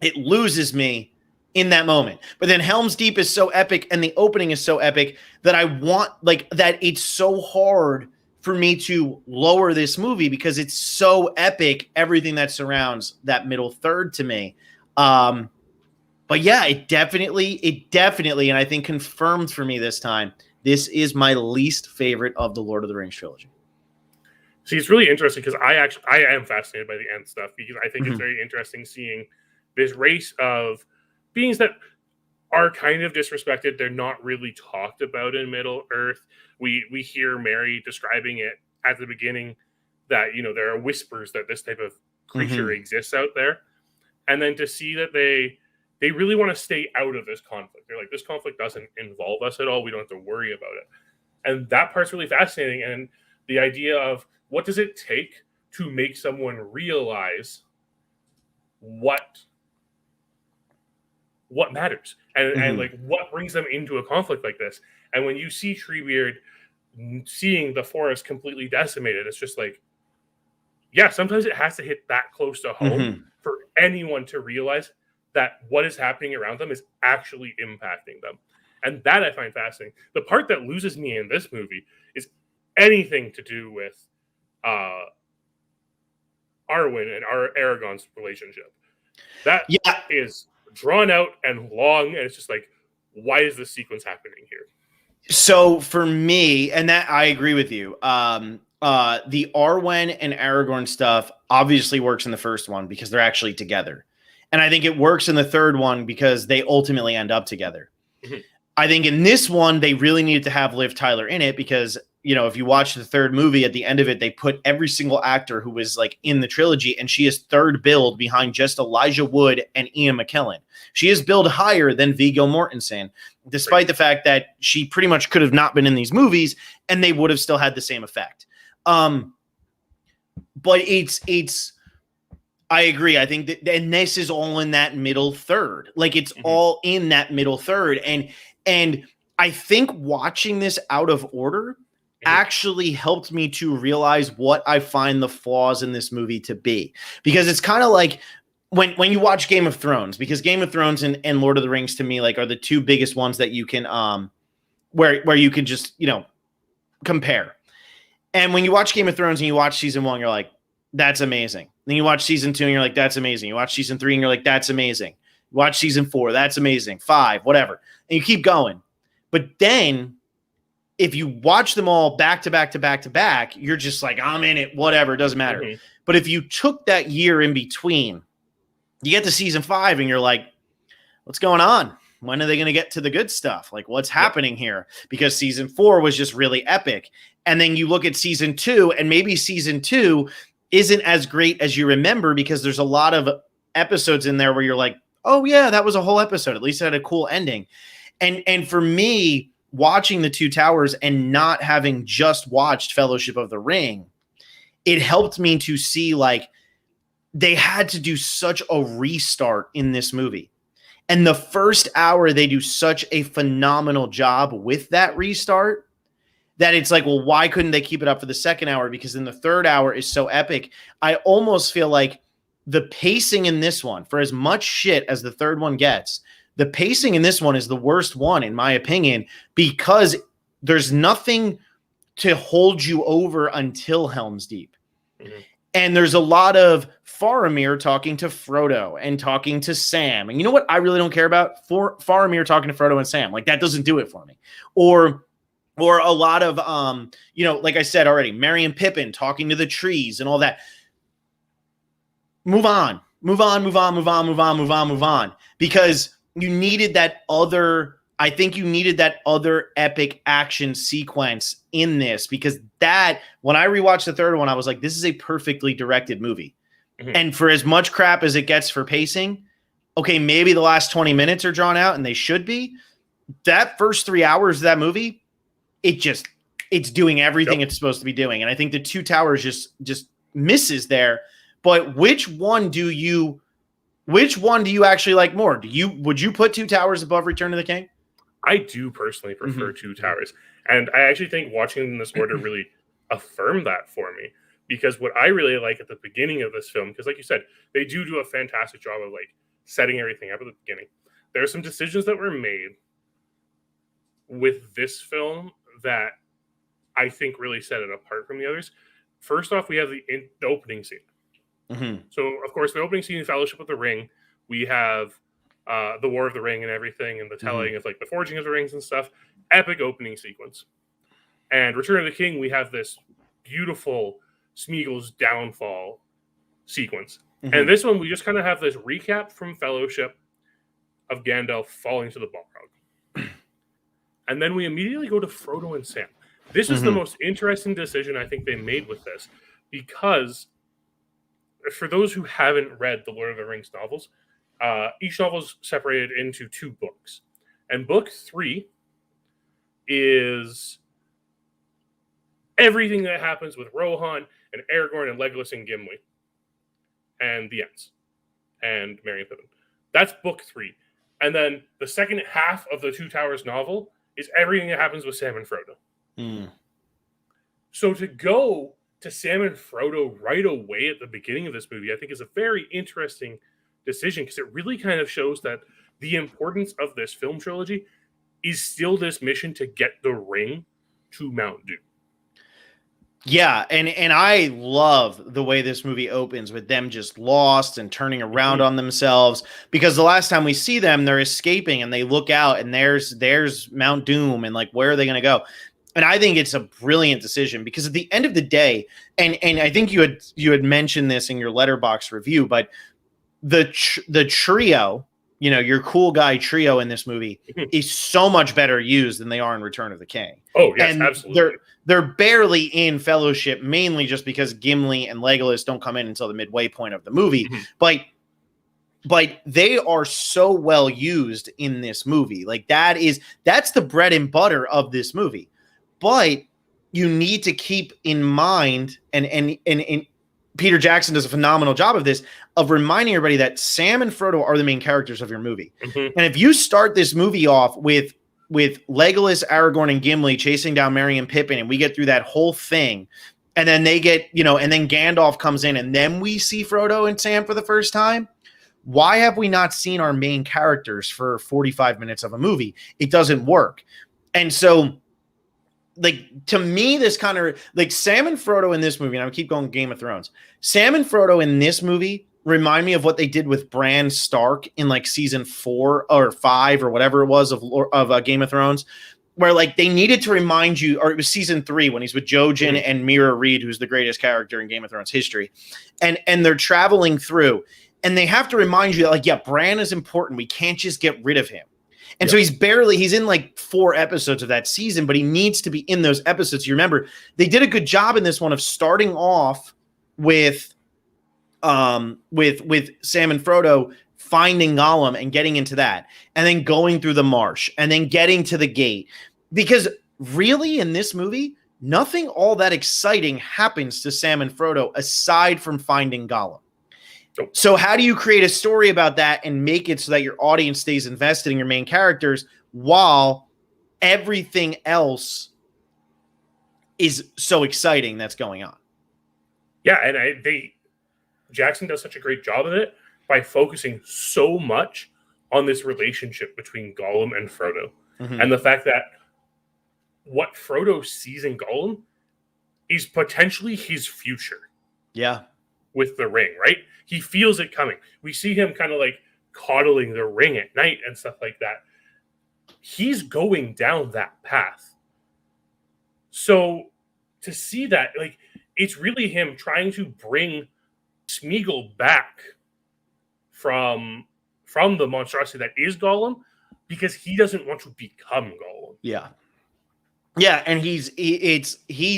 it loses me in that moment. But then Helm's Deep is so epic, and the opening is so epic that I want, like, that it's so hard for me to lower this movie because it's so epic, everything that surrounds that middle third to me. But yeah, it definitely, and I think confirmed for me this time, this is my least favorite of the Lord of the Rings trilogy. See, it's really interesting because I am fascinated by the end stuff because I think it's very interesting seeing this race of beings that are kind of disrespected. They're not really talked about in Middle Earth. We hear Mary describing it at the beginning that, you know, there are whispers that this type of creature exists out there. And then to see that they really want to stay out of this conflict. They're like, this conflict doesn't involve us at all. We don't have to worry about it. And that part's really fascinating. And the idea of what does it take to make someone realize what matters and like what brings them into a conflict like this. And when you see Treebeard seeing the forest completely decimated, it's just like, yeah, sometimes it has to hit that close to home for anyone to realize that what is happening around them is actually impacting them. And that I find fascinating. The part that loses me in this movie is anything to do with Arwen and Aragorn's relationship. That Yeah. is drawn out and long, and it's just like, why is this sequence happening here? So for me, and that I agree with you. The Arwen and Aragorn stuff obviously works in the first one because they're actually together. And I think it works in the third one because they ultimately end up together. Mm-hmm. I think in this one, they really needed to have Liv Tyler in it because, you know, if you watch the third movie, at the end of it, they put every single actor who was like in the trilogy, and she is third billed behind just Elijah Wood and Ian McKellen. She is billed higher than Viggo Mortensen, despite the fact that she pretty much could have not been in these movies and they would have still had the same effect. But it's I agree. I think that, and this is all in that middle third. Like it's all in that middle third. And I think watching this out of order actually helped me to realize what I find the flaws in this movie to be. Because it's kind of like when you watch Game of Thrones, because Game of Thrones and Lord of the Rings to me like are the two biggest ones that you can where you can just, you know, compare. And when you watch Game of Thrones and you watch season 1, you're like, that's amazing. Then you watch season 2 and you're like, that's amazing. You watch season 3 and you're like, that's amazing. You watch season 4, that's amazing. 5, whatever. And you keep going. But then if you watch them all back to back to back to back, you're just like, I'm in it, whatever, it doesn't matter. But if you took that year in between, you get to season 5 and you're like, what's going on? When are they going to get to the good stuff? Like, what's happening here? Because season 4 was just really epic. And then you look at season 2, and maybe season 2 isn't as great as you remember because there's a lot of episodes in there where you're like, oh, yeah, that was a whole episode. At least it had a cool ending. And for me, watching the Two Towers and not having just watched Fellowship of the Ring, it helped me to see, like, they had to do such a restart in this movie. And the first hour, they do such a phenomenal job with that restart that it's like, well, why couldn't they keep it up for the second hour? Because then the third hour is so epic. I almost feel like the pacing in this one, for as much shit as the third one gets, the pacing in this one is the worst one, in my opinion, because there's nothing to hold you over until Helm's Deep. And there's a lot of Faramir talking to Frodo and talking to Sam. And you know what I really don't care about? For Faramir talking to Frodo and Sam. Like, that doesn't do it for me. Or a lot of, you know, like I said already, Merry and Pippin talking to the trees and all that. Move on. Because you needed that other, I think you needed that other epic action sequence in this, because that, when I rewatched the third one, I was like, this is a perfectly directed movie. And for as much crap as it gets for pacing, okay, maybe the last 20 minutes are drawn out, and they should be. That first 3 hours of that movie, it's doing everything it's supposed to be doing. And I think the Two Towers just misses there. But which one do you actually like more? Would you put Two Towers above Return of the King? I do personally prefer Two Towers. And I actually think watching in this order really affirmed that for me. Because what I really like at the beginning of this film, because like you said, they do a fantastic job of like setting everything up at the beginning. There are some decisions that were made with this film that I think really set it apart from the others. First off, we have the opening scene. So, of course, the opening scene in Fellowship of the Ring, we have the War of the Ring and everything, and the telling of like the forging of the rings and stuff. Epic opening sequence. And Return of the King, we have this beautiful Smeagol's downfall sequence. And this one, we just kind of have this recap from Fellowship of Gandalf falling to the Balrog. And then we immediately go to Frodo and Sam. This is the most interesting decision I think they made with this, because for those who haven't read the Lord of the Rings novels, each novel is separated into 2 books. And book 3 is everything that happens with Rohan and Aragorn and Legolas and Gimli and the Ents and Merry and Pippin. That's book 3. And then the second half of the Two Towers novel is everything that happens with Sam and Frodo. So to go to Sam and Frodo right away at the beginning of this movie, I think is a very interesting decision, because it really kind of shows that the importance of this film trilogy is still this mission to get the ring to Mount Doom. Yeah, and I love the way this movie opens with them just lost and turning around on themselves, because the last time we see them, they're escaping and they look out and there's Mount Doom, and like, where are they going to go? And I think it's a brilliant decision, because at the end of the day, and I think you had mentioned this in your Letterboxd review, but the trio, your cool guy trio in this movie is so much better used than they are in Return of the King. Oh yes, and absolutely. they're barely in Fellowship, mainly just because Gimli and Legolas don't come in until the midway point of the movie. But they are so well used in this movie. Like, that's the bread and butter of this movie. But you need to keep in mind, and Peter Jackson does a phenomenal job of this, of reminding everybody that Sam and Frodo are the main characters of your movie. And if you start this movie off with Legolas, Aragorn, and Gimli chasing down Merry and Pippin, and we get through that whole thing, and then they get, and then Gandalf comes in, and then we see Frodo and Sam for the first time, why have we not seen our main characters for 45 minutes of a movie? It doesn't work. And so, like, to me, this kind of, like, Sam and Frodo in this movie, and I keep going Game of Thrones, Sam and Frodo in this movie remind me of what they did with Bran Stark in like season 4 or 5 or whatever it was of Game of Thrones, where like they needed to remind you, or it was season 3 when he's with Jojen and Mira Reed, who's the greatest character in Game of Thrones history, and they're traveling through, and they have to remind you that, like, yeah, Bran is important. We can't just get rid of him. And so he's in like 4 episodes of that season, but he needs to be in those episodes. You remember, they did a good job in this one of starting off with Sam and Frodo finding Gollum and getting into that, and then going through the marsh, and then getting to the gate. Because really, in this movie, nothing all that exciting happens to Sam and Frodo aside from finding Gollum. So how do you create a story about that and make it so that your audience stays invested in your main characters while everything else is so exciting that's going on? Yeah, and Jackson does such a great job of it by focusing so much on this relationship between Gollum and Frodo. And the fact that what Frodo sees in Gollum is potentially his future. Yeah. With the ring, right? He feels it coming. We see him kind of like coddling the ring at night and stuff like that. He's going down that path. So to see that, like, it's really him trying to bring Smeagol back from the monstrosity that is Gollum, because he doesn't want to become Gollum. Yeah. Yeah, and he's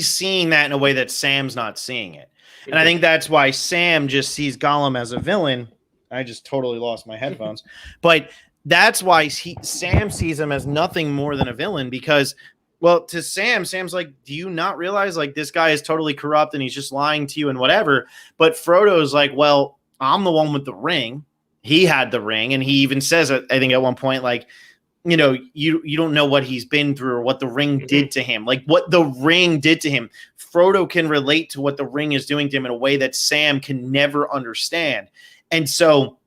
seeing that in a way that Sam's not seeing it. And I think that's why Sam just sees Gollum as a villain. I just totally lost my headphones. But that's why Sam sees him as nothing more than a villain, because, well, to Sam's like, do you not realize, like, this guy is totally corrupt and he's just lying to you and whatever? But Frodo's like, well, I'm the one with the ring. He had the ring. And he even says, I think at one point, like, you don't know what he's been through or what the ring did to him. Like, what the ring did to him. Frodo can relate to what the ring is doing to him in a way that Sam can never understand. And so,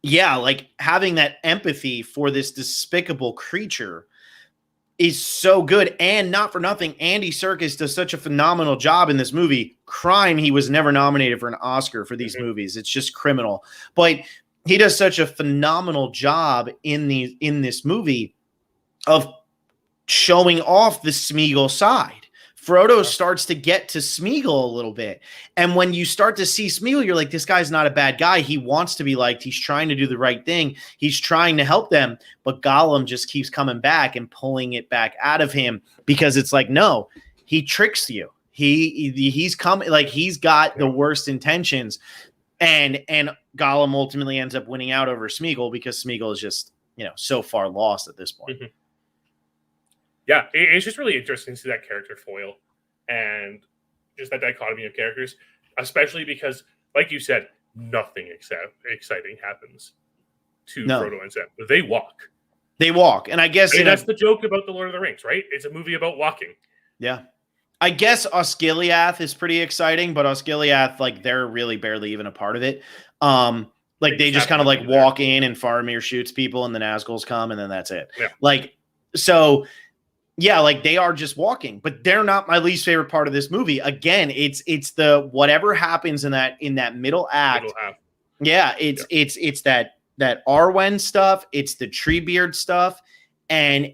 yeah, like, having that empathy for this despicable creature is so good. And not for nothing, Andy Serkis does such a phenomenal job in this movie. Crime, he was never nominated for an Oscar for these movies. It's just criminal. But he does such a phenomenal job in this movie of showing off the Smeagol side. Frodo starts to get to Smeagol a little bit. And when you start to see Smeagol, you're like, this guy's not a bad guy. He wants to be liked. He's trying to do the right thing. He's trying to help them. But Gollum just keeps coming back and pulling it back out of him, because it's like, no, he tricks you. He's coming, like, he's got the worst intentions. And Gollum ultimately ends up winning out over Smeagol, because Smeagol is just, so far lost at this point. Yeah, it's just really interesting to see that character foil and just that dichotomy of characters, especially because, like you said, nothing exciting happens to Frodo and Sam. They walk. And I guess that's the joke about The Lord of the Rings, right? It's a movie about walking. Yeah. I guess Osgiliath is pretty exciting, but Osgiliath, like, they're really barely even a part of it. Like, they just kind of like walk in and Faramir shoots people and the Nazguls come and then that's it. Yeah. Like, so Yeah, like they are just walking, but they're not my least favorite part of this movie. Again, it's the whatever happens in that middle act. Middle half. Yeah, it's that Arwen stuff, it's the Treebeard stuff, and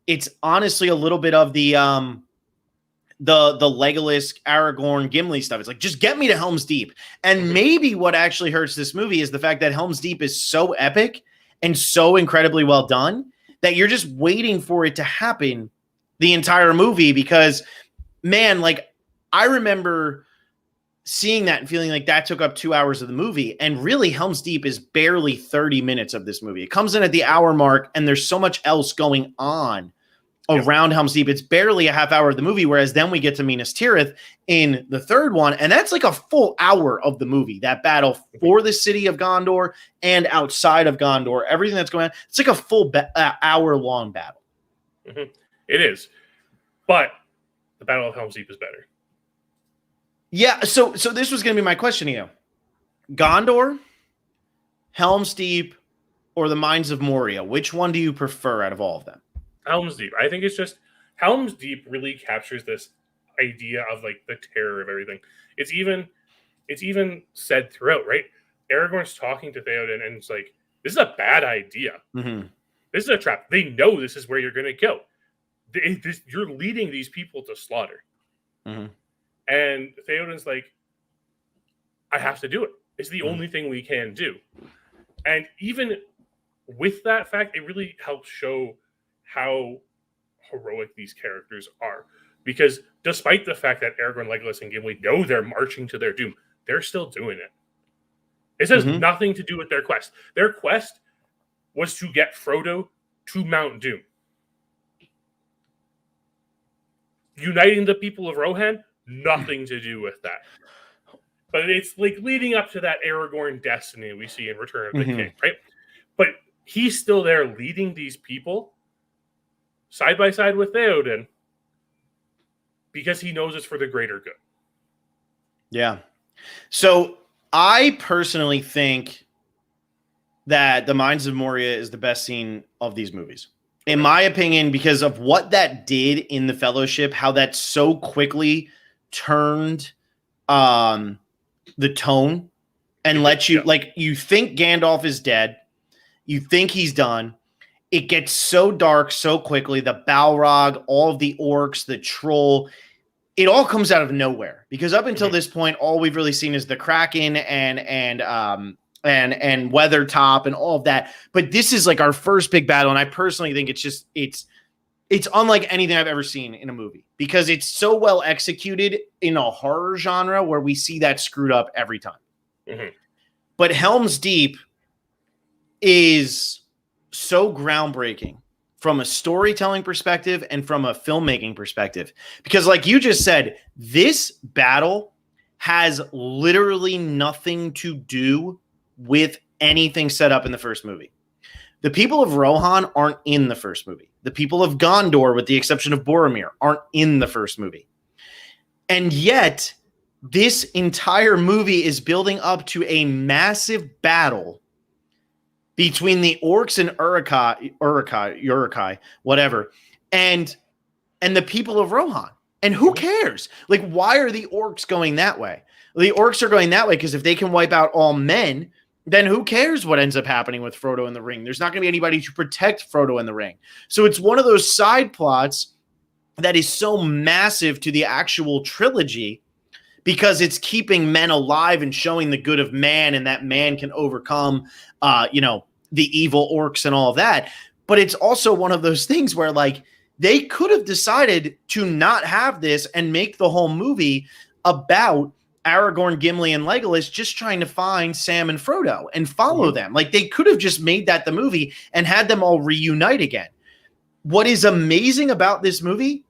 it's honestly a little bit of the Legolas, Aragorn, Gimli stuff. It's like, just get me to Helm's Deep. And maybe what actually hurts this movie is the fact that Helm's Deep is so epic and so incredibly well done that you're just waiting for it to happen the entire movie. Because, man, like, I remember seeing that and feeling like that took up 2 hours of the movie. And really, Helm's Deep is barely 30 minutes of this movie. It comes in at the hour mark, and there's so much else going on around Helm's Deep. It's barely a half hour of the movie, whereas then we get to Minas Tirith in the third one, and that's like a full hour of the movie, that battle for the city of Gondor and outside of Gondor, everything that's going on. It's like a full hour-long battle. Mm-hmm. It is. But the Battle of Helm's Deep is better. Yeah, so this was going to be my question to you. Gondor, Helm's Deep, or the Mines of Moria? Which one do you prefer out of all of them? Helm's Deep. I think it's just Helm's Deep really captures this idea of like the terror of everything. It's even said throughout, right? Aragorn's talking to Theoden, and it's like, this is a bad idea. Mm-hmm. This is a trap. They know this is where you're going to go. You're leading these people to slaughter. Mm-hmm. And Theoden's like, I have to do it. It's the only thing we can do. And even with that fact, it really helps show how heroic these characters are. Because despite the fact that Aragorn, Legolas, and Gimli know they're marching to their doom, they're still doing it. This has nothing to do with their quest. Their quest was to get Frodo to Mount Doom. Uniting the people of Rohan, nothing to do with that. But it's like leading up to that Aragorn destiny we see in Return of the King, right? But he's still there leading these people side by side with Theoden because he knows it's for the greater good. Yeah. So I personally think that the Mines of Moria is the best scene of these movies. In my opinion, because of what that did in the Fellowship, how that so quickly turned the tone and let you, like, you think Gandalf is dead. You think he's done. It gets so dark so quickly. The Balrog, all of the orcs, the troll, it all comes out of nowhere. Because up until this point, all we've really seen is the Kraken and Weathertop and all of that. But this is like our first big battle, and I personally think it's unlike anything I've ever seen in a movie because it's so well executed in a horror genre where we see that screwed up every time. Mm-hmm. But Helm's Deep is so groundbreaking from a storytelling perspective and from a filmmaking perspective. Because like you just said, this battle has literally nothing to do with anything set up in the first movie. The people of Rohan aren't in the first movie. The people of Gondor, with the exception of Boromir, aren't in the first movie. And yet, this entire movie is building up to a massive battle between the orcs and Uruk-hai, whatever, and the people of Rohan. And who cares? Like, why are the orcs going that way? The orcs are going that way because if they can wipe out all men, then who cares what ends up happening with Frodo in the ring? There's not going to be anybody to protect Frodo in the ring. So it's one of those side plots that is so massive to the actual trilogy because it's keeping men alive and showing the good of man and that man can overcome, the evil orcs and all of that. But it's also one of those things where, like, they could have decided to not have this and make the whole movie about Aragorn, Gimli, and Legolas just trying to find Sam and Frodo and follow them. Like, they could have just made that the movie and had them all reunite again. What is amazing about this movie,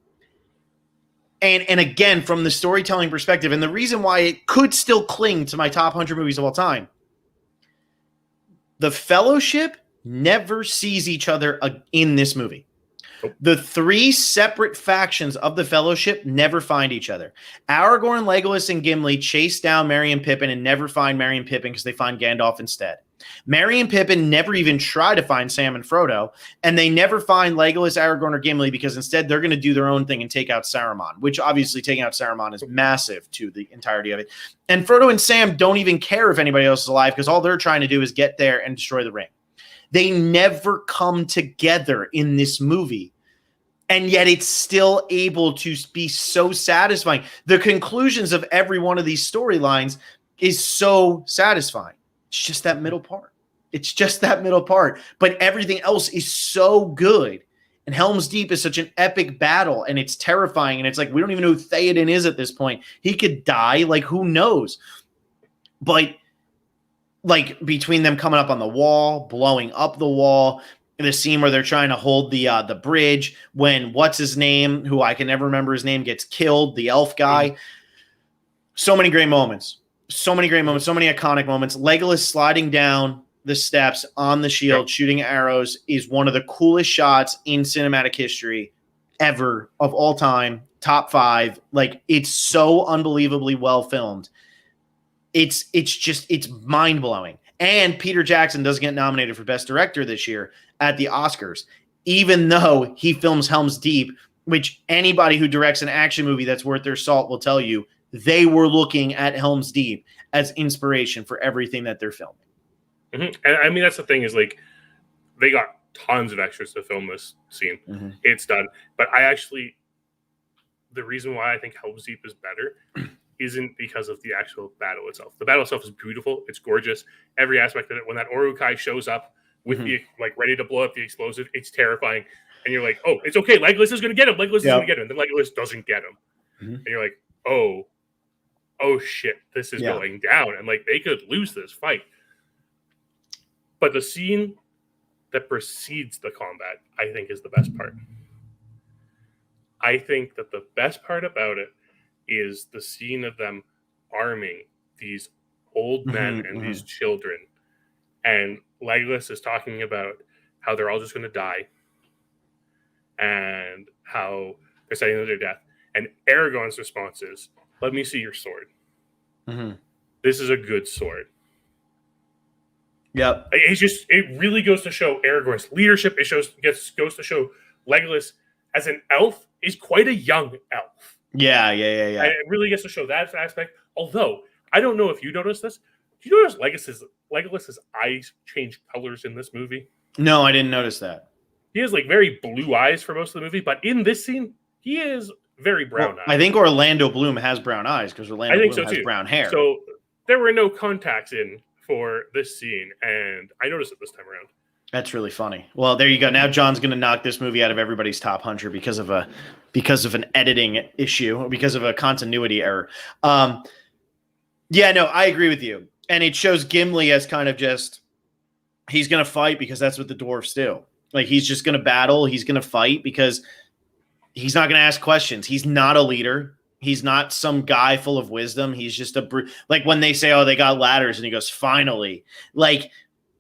and again, from the storytelling perspective, and the reason why it could still cling to my top 100 movies of all time, the Fellowship never sees each other in this movie. The three separate factions of the Fellowship never find each other. Aragorn, Legolas, and Gimli chase down Merry and Pippin and never find Merry and Pippin because they find Gandalf instead. Merry and Pippin never even try to find Sam and Frodo, and they never find Legolas, Aragorn, or Gimli because instead they're going to do their own thing and take out Saruman, which obviously taking out Saruman is massive to the entirety of it. And Frodo and Sam don't even care if anybody else is alive because all they're trying to do is get there and destroy the ring. They never come together in this movie. And yet it's still able to be so satisfying. The conclusions of every one of these storylines is so satisfying. It's just that middle part. But everything else is so good. And Helm's Deep is such an epic battle, and it's terrifying. And it's like, we don't even know who Theoden is at this point. He could die. Like, who knows? But like between them coming up on the wall, blowing up the wall, the scene where they're trying to hold the bridge when what's his name, who I can never remember his name, gets killed, the elf guy. So many great moments. So many iconic moments. Legolas sliding down the steps on the shield, shooting arrows is one of the coolest shots in cinematic history ever of all time. Top 5. Like, it's so unbelievably well filmed. It's mind blowing. And Peter Jackson doesn't get nominated for Best Director this year at the Oscars, even though he films Helm's Deep, which anybody who directs an action movie that's worth their salt will tell you they were looking at Helm's Deep as inspiration for everything that they're filming. Mm-hmm. And I mean, that's the thing is, like, they got tons of extras to film this scene. Mm-hmm. It's done. But the reason why I think Helm's Deep is better isn't because of the actual battle itself. The battle itself is beautiful. It's gorgeous. Every aspect of it. When that Uruk-hai shows up with the, like, ready to blow up the explosive, it's terrifying. And you're like, oh, it's okay. Legolas is going to get him. Legolas is going to get him. And then Legolas doesn't get him. And you're like, oh shit, this is going down. And, like, they could lose this fight. But the scene that precedes the combat, I think, is the best part. I think that the best part about it is the scene of them arming these old men and these children. And Legolas is talking about how they're all just going to die and how they're setting to their death. And Aragorn's response is, let me see your sword. This is a good sword. Yep. It really goes to show Aragorn's leadership. It goes to show Legolas as an elf is quite a young elf. Yeah. And it really gets to show that aspect. Although, I don't know if you noticed this. Do you notice Legolas's eyes change colors in this movie? No, I didn't notice that. He has, like, very blue eyes for most of the movie, but in this scene, he is very brown eyes. I think Orlando Bloom has brown eyes because Orlando Bloom has brown hair. So there were no contacts in for this scene, and I noticed it this time around. That's really funny. Well, there you go. Now John's going to knock this movie out of everybody's top 100 because of an editing issue, because of a continuity error. Yeah, no, I agree with you. And it shows Gimli as kind of just, he's going to fight because that's what the dwarves do. Like, he's just going to battle. He's going to fight because he's not going to ask questions. He's not a leader. He's not some guy full of wisdom. He's just like when they say, oh, they got ladders, and he goes, finally. Like,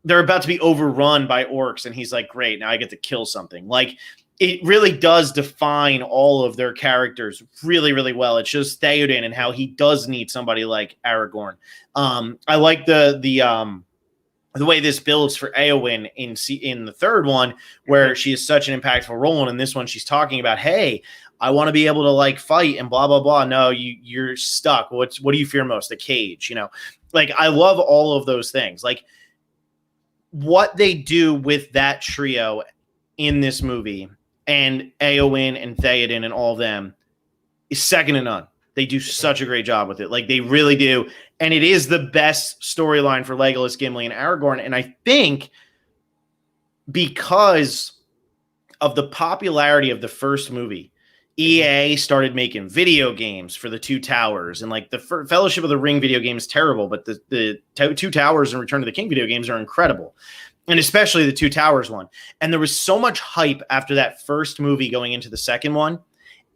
they're about to be overrun by orcs, and he's like, great, now I get to kill something. Like, it really does define all of their characters really, really well. It shows Theoden and how he does need somebody like Aragorn. I like the way this builds for Eowyn in the third one, where she is such an impactful role, and in this one she's talking about, hey, I want to be able to, like, fight and blah blah blah. No, you're stuck. What do you fear most? The cage, you know? Like, I love all of those things. Like, what they do with that trio in this movie, and Eowyn and Theoden and all of them, is second to none. They do such a great job with it. Like, they really do. And it is the best storyline for Legolas, Gimli, and Aragorn. And I think because of the popularity of the first movie, EA started making video games for the Two Towers. And, like, the Fellowship of the Ring video game is terrible, but the Two Towers and Return of the King video games are incredible. And especially the Two Towers one. And there was so much hype after that first movie going into the second one.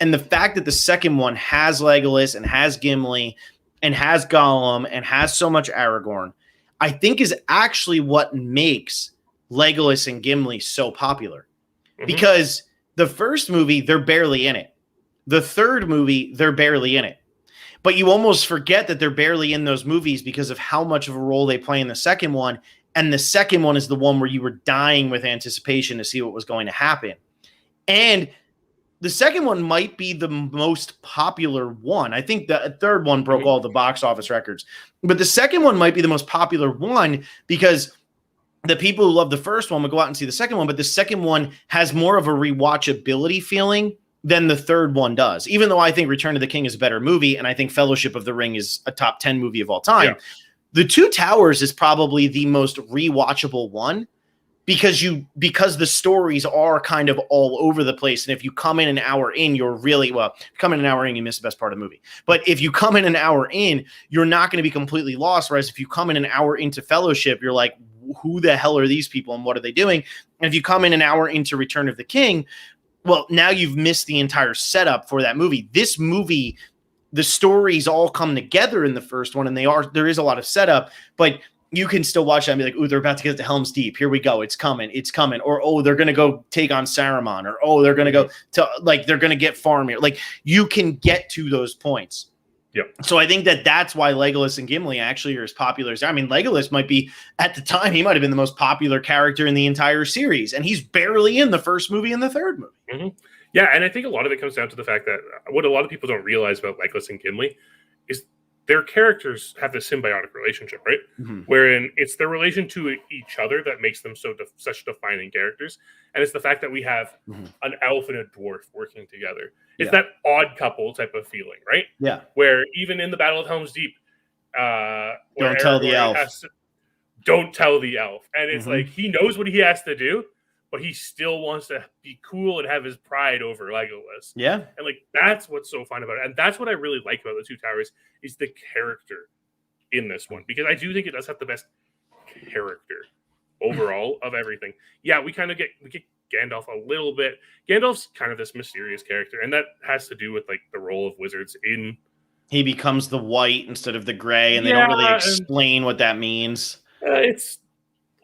And the fact that the second one has Legolas and has Gimli and has Gollum and has so much Aragorn, I think is actually what makes Legolas and Gimli so popular. Because the first movie, they're barely in it. The third movie, they're barely in it. But you almost forget that they're barely in those movies because of how much of a role they play in the second one. And the second one is the one where you were dying with anticipation to see what was going to happen. And the second one might be the most popular one. I think the third one broke all the box office records, but the second one might be the most popular one because the people who love the first one would go out and see the second one, but the second one has more of a rewatchability feeling than the third one does. Even though I think Return of the King is a better movie, and I think Fellowship of the Ring is a top 10 movie of all time. Yeah. The Two Towers is probably the most rewatchable one because the stories are kind of all over the place. And if you come in an hour in, you're really, well, come in an hour in, you miss the best part of the movie. But if you come in an hour in, you're not going to be completely lost. Whereas if you come in an hour into Fellowship, you're like, who the hell are these people and what are they doing? And if you come in an hour into Return of the King, well, now you've missed the entire setup for that movie. This movie, the stories all come together in the first one, and there is a lot of setup, but you can still watch that and be like, oh, they're about to get to Helm's Deep. Here we go. It's coming. Or, oh, they're going to go take on Saruman. Or, oh, they're going to go to, like, they're going to get Faramir. Like, you can get to those points. Yep. So I think that's why Legolas and Gimli actually are as popular as, I mean, Legolas might be, at the time, he might have been the most popular character in the entire series. And he's barely in the first movie and the third movie. Mm-hmm. Yeah, and I think a lot of it comes down to the fact that what a lot of people don't realize about Legolas and Gimli is their characters have this symbiotic relationship, right? Mm-hmm. Wherein it's their relation to each other that makes them such defining characters. And it's the fact that we have an elf and a dwarf working together. It's that odd couple type of feeling, right? Yeah. Where even in the Battle of Helm's Deep, don't tell the elf. Don't tell the elf. And it's like, he knows what he has to do, but he still wants to be cool and have his pride over Legolas. Yeah. And like, that's what's so fun about it. And that's what I really like about the Two Towers is the character in this one. Because I do think it does have the best character overall of everything. Yeah, we get Gandalf a little bit. Gandalf's kind of this mysterious character. And that has to do with like the role of wizards in. He becomes the white instead of the gray. And they don't really explain what that means. It's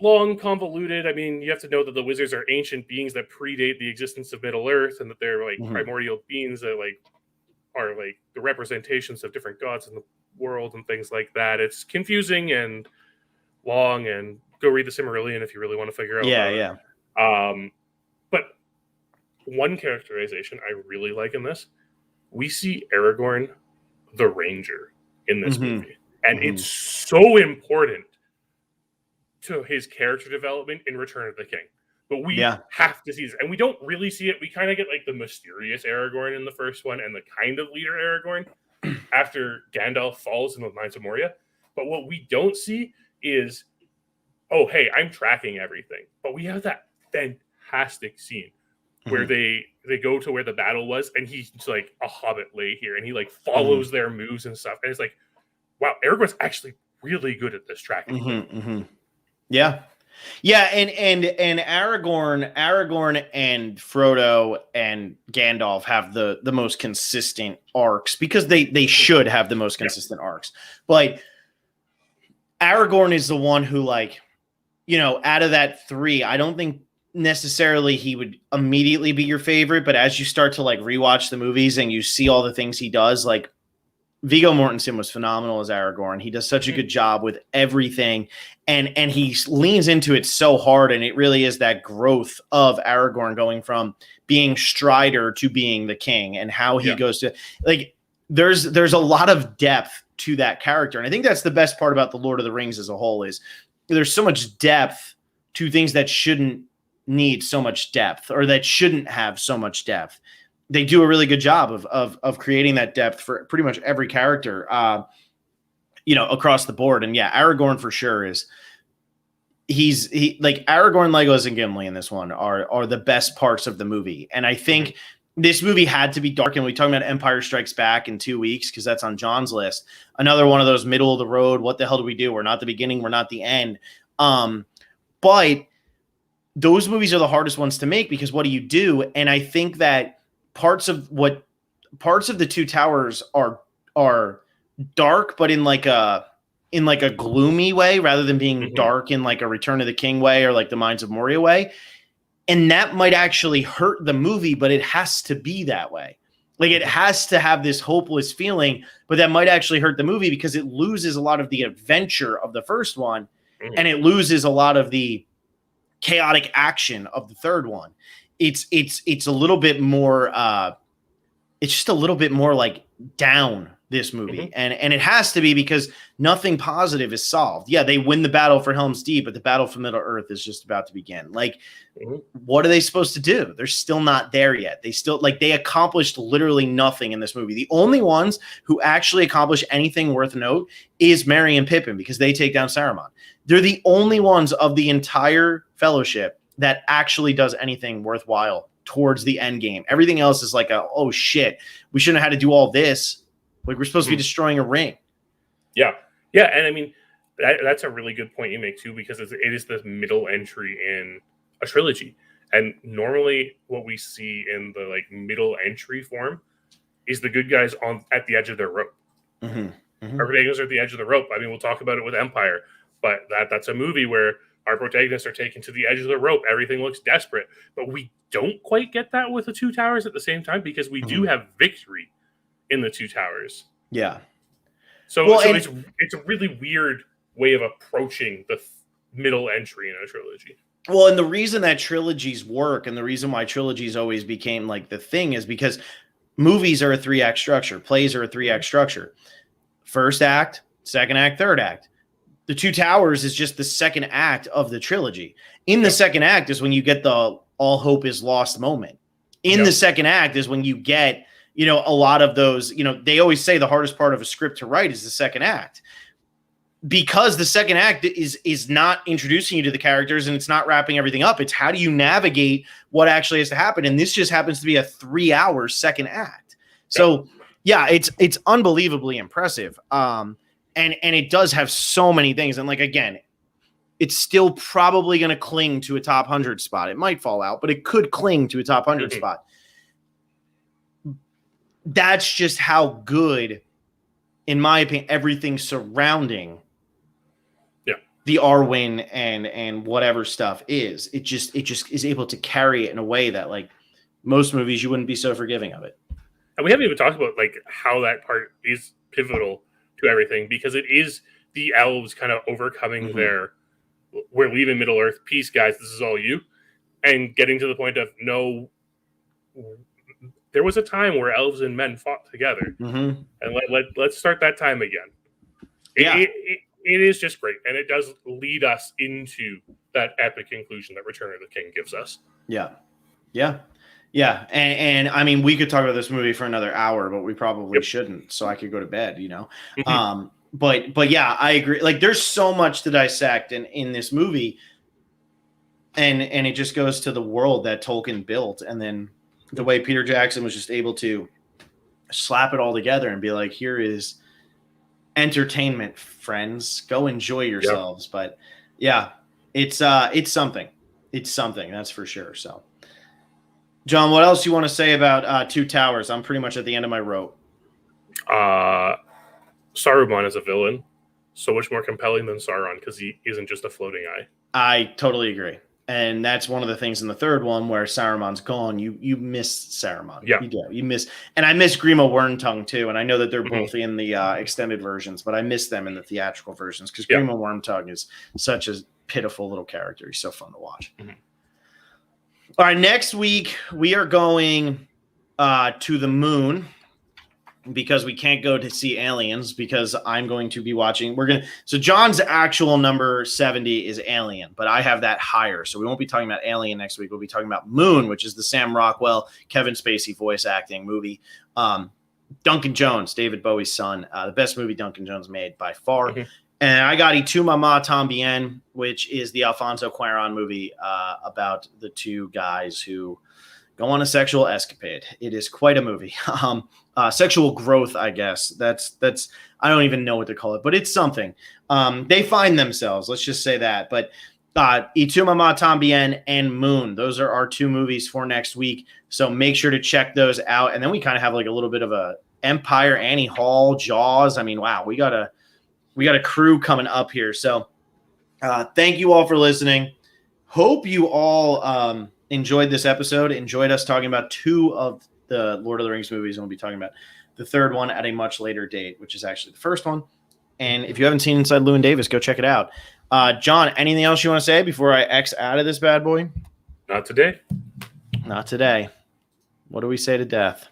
long, convoluted. I mean, you have to know that the wizards are ancient beings that predate the existence of Middle Earth, and that they're like primordial beings that like are like the representations of different gods in the world and things like that. It's confusing and long, and go read the Silmarillion if you really want to figure out. Yeah. But one characterization I really like in this, we see Aragorn the Ranger in this movie, and it's so important to his character development in Return of the King. But we have to see this. And we don't really see it. We kind of get like the mysterious Aragorn in the first one and the kind of leader Aragorn after Gandalf falls in the Mines of Moria. But what we don't see is, oh, hey, I'm tracking everything. But we have that fantastic scene where they go to where the battle was, and he's like a hobbit lay here, and he like follows their moves and stuff. And it's like, wow, Aragorn's actually really good at this tracking. Yeah. And Aragorn and Frodo and Gandalf have the most consistent arcs because they should have the most consistent arcs. But Aragorn is the one who, like, you know, out of that three, I don't think necessarily he would immediately be your favorite, but as you start to like rewatch the movies and you see all the things he does, like Viggo Mortensen was phenomenal as Aragorn. He does such a good job with everything, and he leans into it so hard, and it really is that growth of Aragorn going from being Strider to being the king, and how he goes to, like, there's a lot of depth to that character, and I think that's the best part about the Lord of the Rings as a whole is there's so much depth to things that shouldn't need so much depth or that shouldn't have so much depth. They do a really good job of creating that depth for pretty much every character, across the board. And yeah, Aragorn for sure is he's like Aragorn, Legolas, and Gimli in this one are the best parts of the movie. And I think this movie had to be dark. And we talking about Empire Strikes Back in 2 weeks because that's on John's list. Another one of those middle of the road. What the hell do we do? We're not the beginning. We're not the end. But those movies are the hardest ones to make because what do you do? And I think that parts of the Two Towers are dark, but in like a gloomy way rather than being dark in like a Return of the King way or like the Mines of Moria way. And that might actually hurt the movie, but it has to be that way. Like it has to have this hopeless feeling, but that might actually hurt the movie because it loses a lot of the adventure of the first one. and it loses a lot of the chaotic action of the third one. It's a little bit more it's just a little bit more like down, this movie. And it has to be, because nothing positive is solved. Yeah, they win the battle for Helm's Deep, but the battle for Middle Earth is just about to begin. Like, what are they supposed to do? They're still not there yet. They accomplished literally nothing in this movie. The only ones who actually accomplish anything worth note is Merry and Pippin, because they take down Saruman. They're the only ones of the entire fellowship that actually does anything worthwhile towards the end game. Everything else is like, oh shit, we shouldn't have had to do all this. Like, we're supposed to be destroying a ring. Yeah. Yeah. And I mean, that's a really good point you make too, because it is the middle entry in a trilogy. And normally what we see in the like middle entry form is the good guys at the edge of their rope. Our protagonists are at the edge of the rope. I mean, we'll talk about it with Empire, but that's a movie where our protagonists are taken to the edge of the rope. Everything looks desperate, but we don't quite get that with the Two Towers at the same time, because we do have victory in the Two Towers. Yeah. So it's a really weird way of approaching the middle entry in a trilogy. Well, and the reason that trilogies work, and the reason why trilogies always became like the thing, is because movies are a 3-act structure. Plays are a 3-act structure. First act, second act, third act. The Two Towers is just the second act of the trilogy. In the second act is when you get the all hope is lost moment. In the second act is when you get, a lot of those, they always say the hardest part of a script to write is the second act, because the second act is not introducing you to the characters and it's not wrapping everything up. It's how do you navigate what actually has to happen. And this just happens to be a 3-hour second act. So yeah, it's unbelievably impressive. And it does have so many things. And like, again, it's still probably going to cling to a top 100 spot. It might fall out, but it could cling to a top 100 spot. That's just how good, in my opinion, everything surrounding the Arwen and whatever stuff is. It just is able to carry it in a way that, like, most movies, you wouldn't be so forgiving of it. And we haven't even talked about like how that part is pivotal to everything, because it is the elves kind of overcoming their, we're leaving Middle Earth, peace guys, this is all you, and getting to the point of, no, there was a time where elves and men fought together, and let's start that time again. It is just great, and it does lead us into that epic conclusion that Return of the King gives us. And I mean, we could talk about this movie for another hour, but we probably shouldn't, so I could go to bed, But yeah, I agree. Like, there's so much to dissect in this movie, and it just goes to the world that Tolkien built, and then the way Peter Jackson was just able to slap it all together and be like, here is entertainment, friends. Go enjoy yourselves. But yeah, it's something. It's something, that's for sure. So, John, what else you want to say about Two Towers? I'm pretty much at the end of my rope. Saruman as a villain, so much more compelling than Sauron, because he isn't just a floating eye. I totally agree. And that's one of the things in the third one where Saruman's gone. You miss Saruman. Yeah. You do. You miss, and I miss Grima Wormtongue too. And I know that they're both in the extended versions, but I miss them in the theatrical versions, because Grima Wormtongue is such a pitiful little character. He's so fun to watch. All right, next week we are going to the moon, because we can't go to see Aliens, because I'm going to be watching. So John's actual number 70 is Alien, but I have that higher. So we won't be talking about Alien next week. We'll be talking about Moon, which is the Sam Rockwell, Kevin Spacey voice acting movie. Duncan Jones, David Bowie's son, the best movie Duncan Jones made by far. And I got Tu Mama Tambien, which is the Alfonso Cuarón movie about the two guys who go on a sexual escapade. It is quite a movie. Sexual growth, I guess. That's I don't even know what to call it, but it's something. They find themselves, let's just say that. But Tu Mama Tambien and Moon, those are our two movies for next week. So make sure to check those out. And then we kind of have like a little bit of a Empire, Annie Hall, Jaws. I mean, wow, we got a crew coming up here. So thank you all for listening. Hope you all enjoyed this episode, enjoyed us talking about two of the Lord of the Rings movies, and we'll be talking about the third one at a much later date, which is actually the first one. And if you haven't seen Inside Llewyn Davis, go check it out. John, anything else you want to say before I X out of this bad boy? Not today. Not today. What do we say to death?